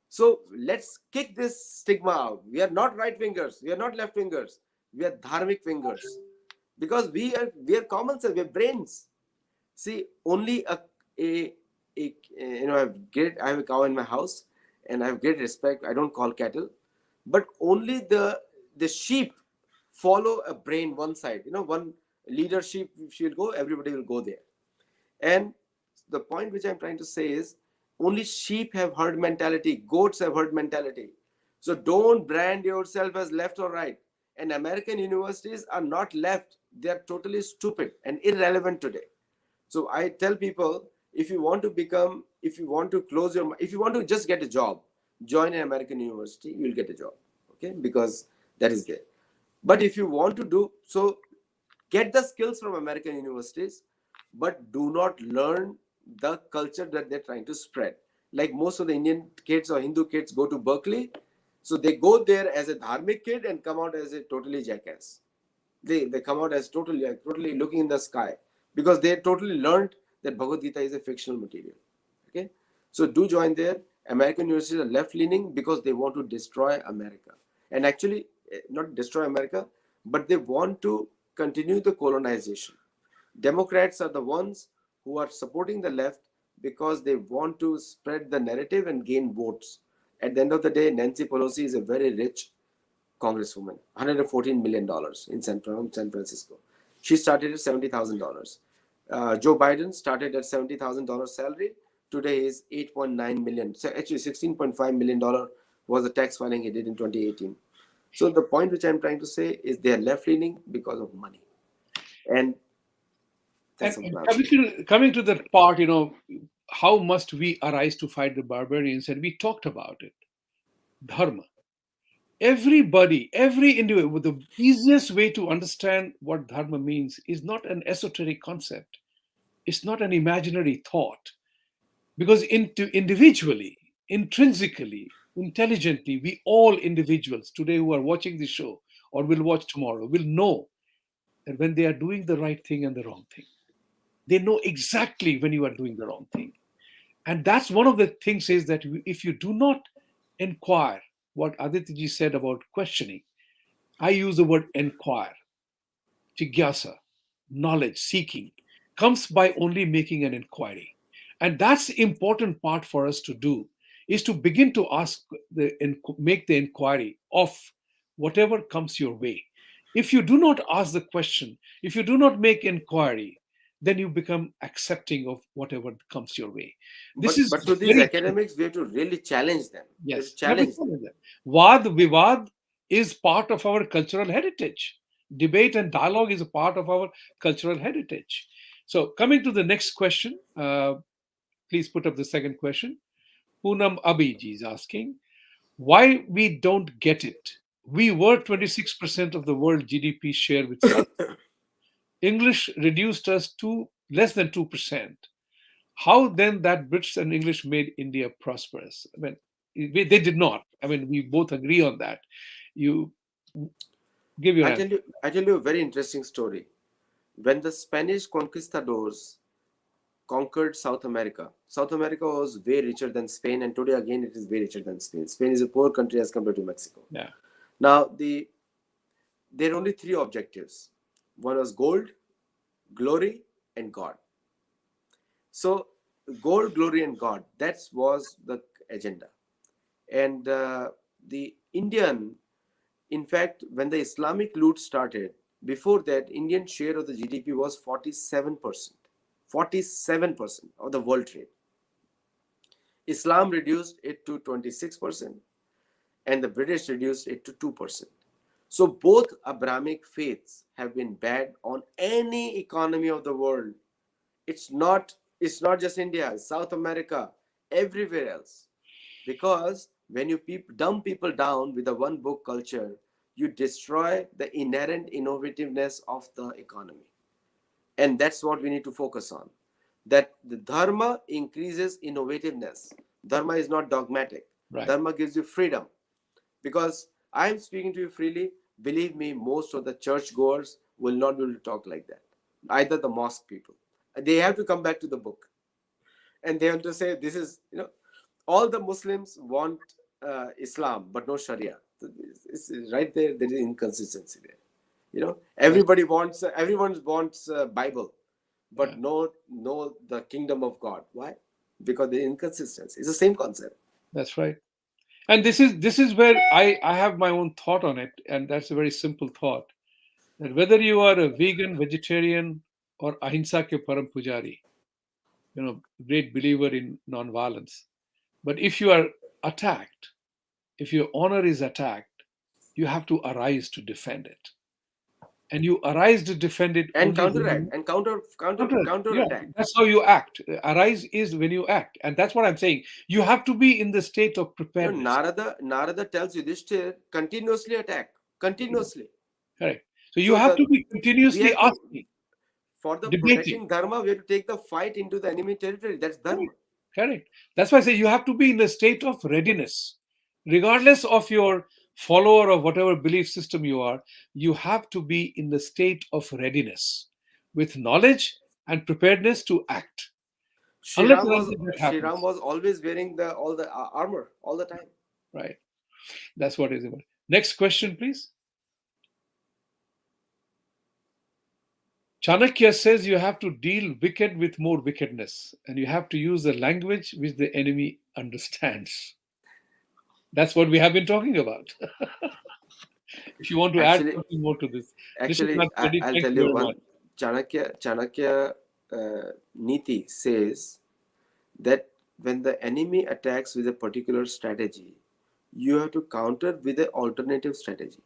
So let's kick this stigma out. We are not right wingers. We are not left wingers. We are dharmic wingers because we are common sense. We have brains. See, only I have a cow in my house, and I have great respect. I don't call cattle, but only the sheep follow a brain one side. One leadership, if she will go, everybody will go there. And the point which I'm trying to say is only sheep have herd mentality, goats have herd mentality. So don't brand yourself as left or right. And American universities are not left, they are totally stupid and irrelevant today. So I tell people, if you want to become, if you want to close your, if you want to just get a job, join an American university, you'll get a job. Okay, because that is there. But if you want to do so, get the skills from American universities, but do not learn the culture that they're trying to spread. Like most of the Indian kids or Hindu kids go to Berkeley, so they go there as a dharmic kid and come out as a totally jackass. They come out as totally looking in the sky because they totally learned that Bhagavad Gita is a fictional material. Okay, so do join there. American universities are left leaning because they want to destroy America, and actually not destroy America, but they want to continue the colonization. Democrats are the ones who are supporting the left because they want to spread the narrative and gain votes. At the end of the day, Nancy Pelosi is a very rich congresswoman, $114 million in San Francisco. She started at $70,000. Joe Biden started at $70,000 salary. Today is 8.9 million. So actually, $16.5 million was the tax filing he did in 2018. So the point which I'm trying to say is they are left leaning because of money, and that's And a coming to that part, how must we arise to fight the barbarians? And we talked about it. Dharma. Everybody, every individual, the easiest way to understand what dharma means is not an esoteric concept. It's not an imaginary thought. Because individually, intrinsically, intelligently, we all individuals today who are watching the show or will watch tomorrow will know that when they are doing the right thing and the wrong thing. They know exactly when you are doing the wrong thing. And that's one of the things is that if you do not inquire, what Aditya said about questioning, I use the word inquire, jigyasa, knowledge, seeking, comes by only making an inquiry. And that's the important part for us to do, is to begin to ask, make the inquiry of whatever comes your way. If you do not ask the question, if you do not make inquiry, then you become accepting of whatever comes your way. This is but to these very true. academics, we have to really challenge them. We have to Yes, we have to challenge them. challenge that. Vad Vivad is part of our cultural heritage. Debate and dialogue is a part of our cultural heritage. So, coming to the next question, please put up the second question. Poonam Abhiji is asking why we don't get it. We were 26% of the world GDP share with South. English reduced us to less than 2%. How then that British and English made India prosperous? I mean, they did not. I mean, we both agree on that. You give your answer. I tell you a very interesting story. When the Spanish conquistadors conquered South America, South America was way richer than Spain, and today again it is way richer than Spain. Spain is a poor country as compared to Mexico. Yeah. Now there are only three objectives. One was gold, glory, and God. So gold, glory, and God. That was the agenda. And the Indian, in fact, when the Islamic loot started, before that, Indian share of the GDP was 47%. 47% of the world trade. Islam reduced it to 26%, and the British reduced it to 2%. So both Abrahamic faiths have been bad on any economy of the world. It's not just India, it's South America, everywhere else. Because when you dumb people down with a one book culture, you destroy the inherent innovativeness of the economy. And that's what we need to focus on. That the dharma increases innovativeness. Dharma is not dogmatic. Right. Dharma gives you freedom. Because I am speaking to you freely, believe me, most of the churchgoers will not be able to talk like that. Either the mosque people. They have to come back to the book. And they have to say, this is, all the Muslims want Islam, but no Sharia. It's right there, there is inconsistency there. Everyone wants Bible, Yeah, but no the kingdom of God. Why? Because the inconsistency. It's the same concept. that's right. And this is where I have my own thought on it, and that's a very simple thought. That whether you are a vegan, vegetarian, or ahimsa ke param pujari, great believer in non-violence. But if you are attacked, if your honor is attacked, you have to arise to defend it. and you arise to defend it and only when counteract you and counter counter. counter Yeah, attack. that's how you act. Arise is when you act, and that's what I'm saying. You have to be in the state of You know, preparedness. Narada tells Yudhishthir continuously attack, continuously. Correct. So you So have the to be we continuously have to, asking, for the debating. protecting dharma, we have to take the fight into the enemy territory. That's dharma. Correct. Correct. That's why I say you have to be in a state of readiness. Regardless of your follower or whatever belief system you are, you have to be in the state of readiness with knowledge and preparedness to act. Unless and until that Shri Ram happens. was always wearing the all the armor all the time. Right. That's what is about. Next question, please. Chanakya says you have to deal wicked with more wickedness and you have to use the language which the enemy understands. That's what we have been talking about. If you want to add Actually, something more to this, actually, Nishant Reddy, I'll thank tell you you very one. much. Chanakya Niti says that when the enemy attacks with a particular strategy, you have to counter with an alternative strategy.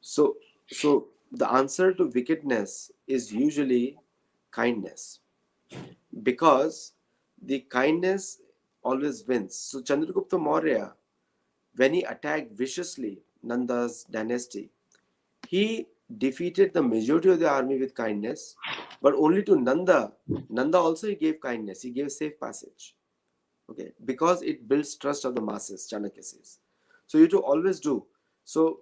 So, so the answer to wickedness is usually kindness, because the kindness always wins. So Chandragupta Maurya, when he attacked viciously Nanda's dynasty, he defeated the majority of the army with kindness, but only to Nanda. Nanda also he gave kindness. He gave safe passage. Okay, because it builds trust of the masses. Chanakya says. So you to always do. So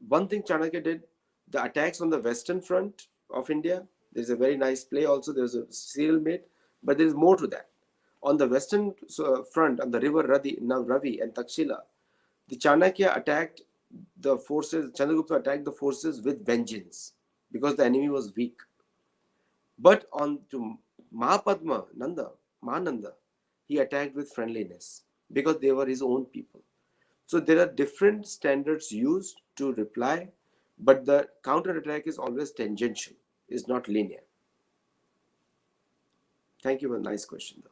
one thing Chanakya did, the attacks on the western front of India. There's a very nice play also. There's a serial made, but there is more to that. On the western front, on the river Ravi and Takshila, the Chanakya attacked the forces, Chandragupta attacked the forces with vengeance because the enemy was weak. But on to Mahapadma, Mahananda, he attacked with friendliness because they were his own people. So there are different standards used to reply, but the counter attack is always tangential, is not linear. Thank you for a nice question, though.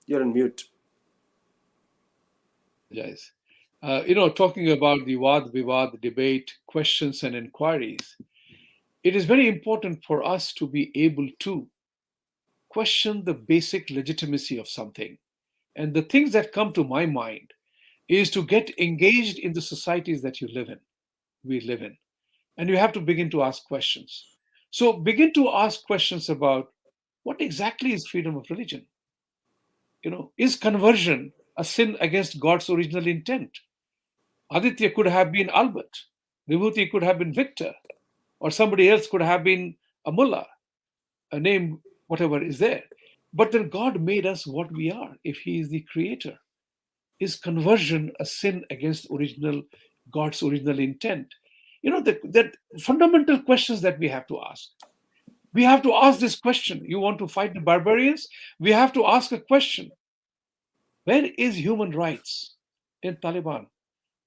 You're on mute. Apologize. Talking about the Vad Vivad debate, questions, and inquiries, it is very important for us to be able to question the basic legitimacy of something. And the things that come to my mind is to get engaged in the societies that we live in. And you have to begin to ask questions. So begin to ask questions about what exactly is freedom of religion? Is conversion a sin against God's original intent? Aditya could have been Albert, Vibhuti could have been Victor, or somebody else could have been a mullah, a name, whatever is there. But then God made us what we are if He is the creator. Is conversion a sin against God's original intent? That fundamental questions that we have to ask. We have to ask this question. You want to fight the barbarians? We have to ask a question. Where is human rights in Taliban?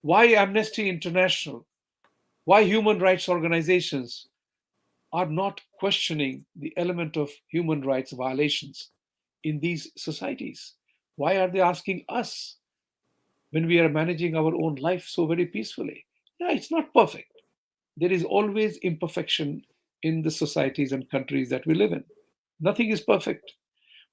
Why Amnesty International? Why human rights organizations are not questioning the element of human rights violations in these societies? Why are they asking us when we are managing our own life so very peacefully? Yeah, it's not perfect. There is always imperfection in the societies and countries that we live in. Nothing is perfect.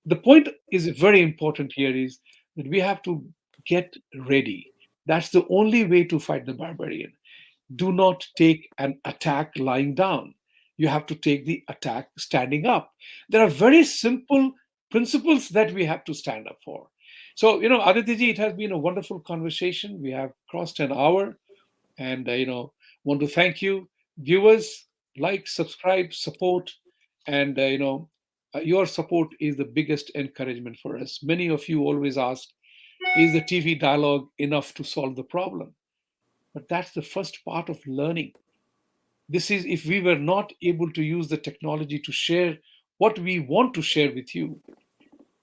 The point is very important here is that we have to get ready. That's the only way to fight the barbarian. Do not take an attack lying down. You have to take the attack standing up. There are very simple principles that we have to stand up for. So, Aditya, it has been a wonderful conversation. We have crossed an hour, and want to thank you, viewers. Like, subscribe, support, and your support is the biggest encouragement for us. Many of you always ask, is the TV dialogue enough to solve the problem? But that's the first part of learning. This is if we were not able to use the technology to share what we want to share with you.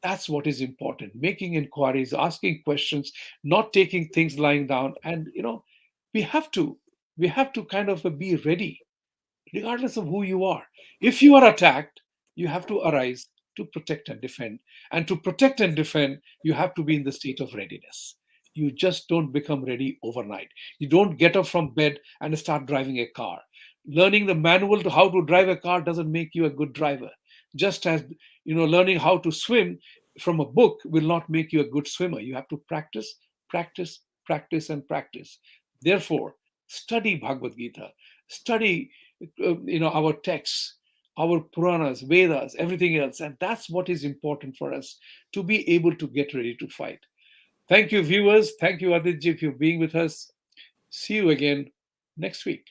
That's what is important. Making inquiries, asking questions, not taking things lying down. And we have to we have to kind of be ready, regardless of who you are. If you are attacked, you have to arise to protect and defend. And to protect and defend, you have to be in the state of readiness. You just don't become ready overnight. You don't get up from bed and start driving a car. Learning the manual to how to drive a car doesn't make you a good driver. Just as learning how to swim from a book will not make you a good swimmer. You have to practice, practice, practice, and practice. Therefore, study Bhagavad Gita, study our texts, our Puranas, Vedas, everything else, and that's what is important for us to be able to get ready to fight. Thank you, viewers. Thank you, Aditya, for being with us. See you again next week.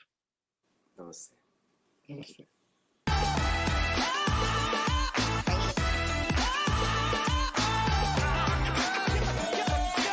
Namaste. Namaste.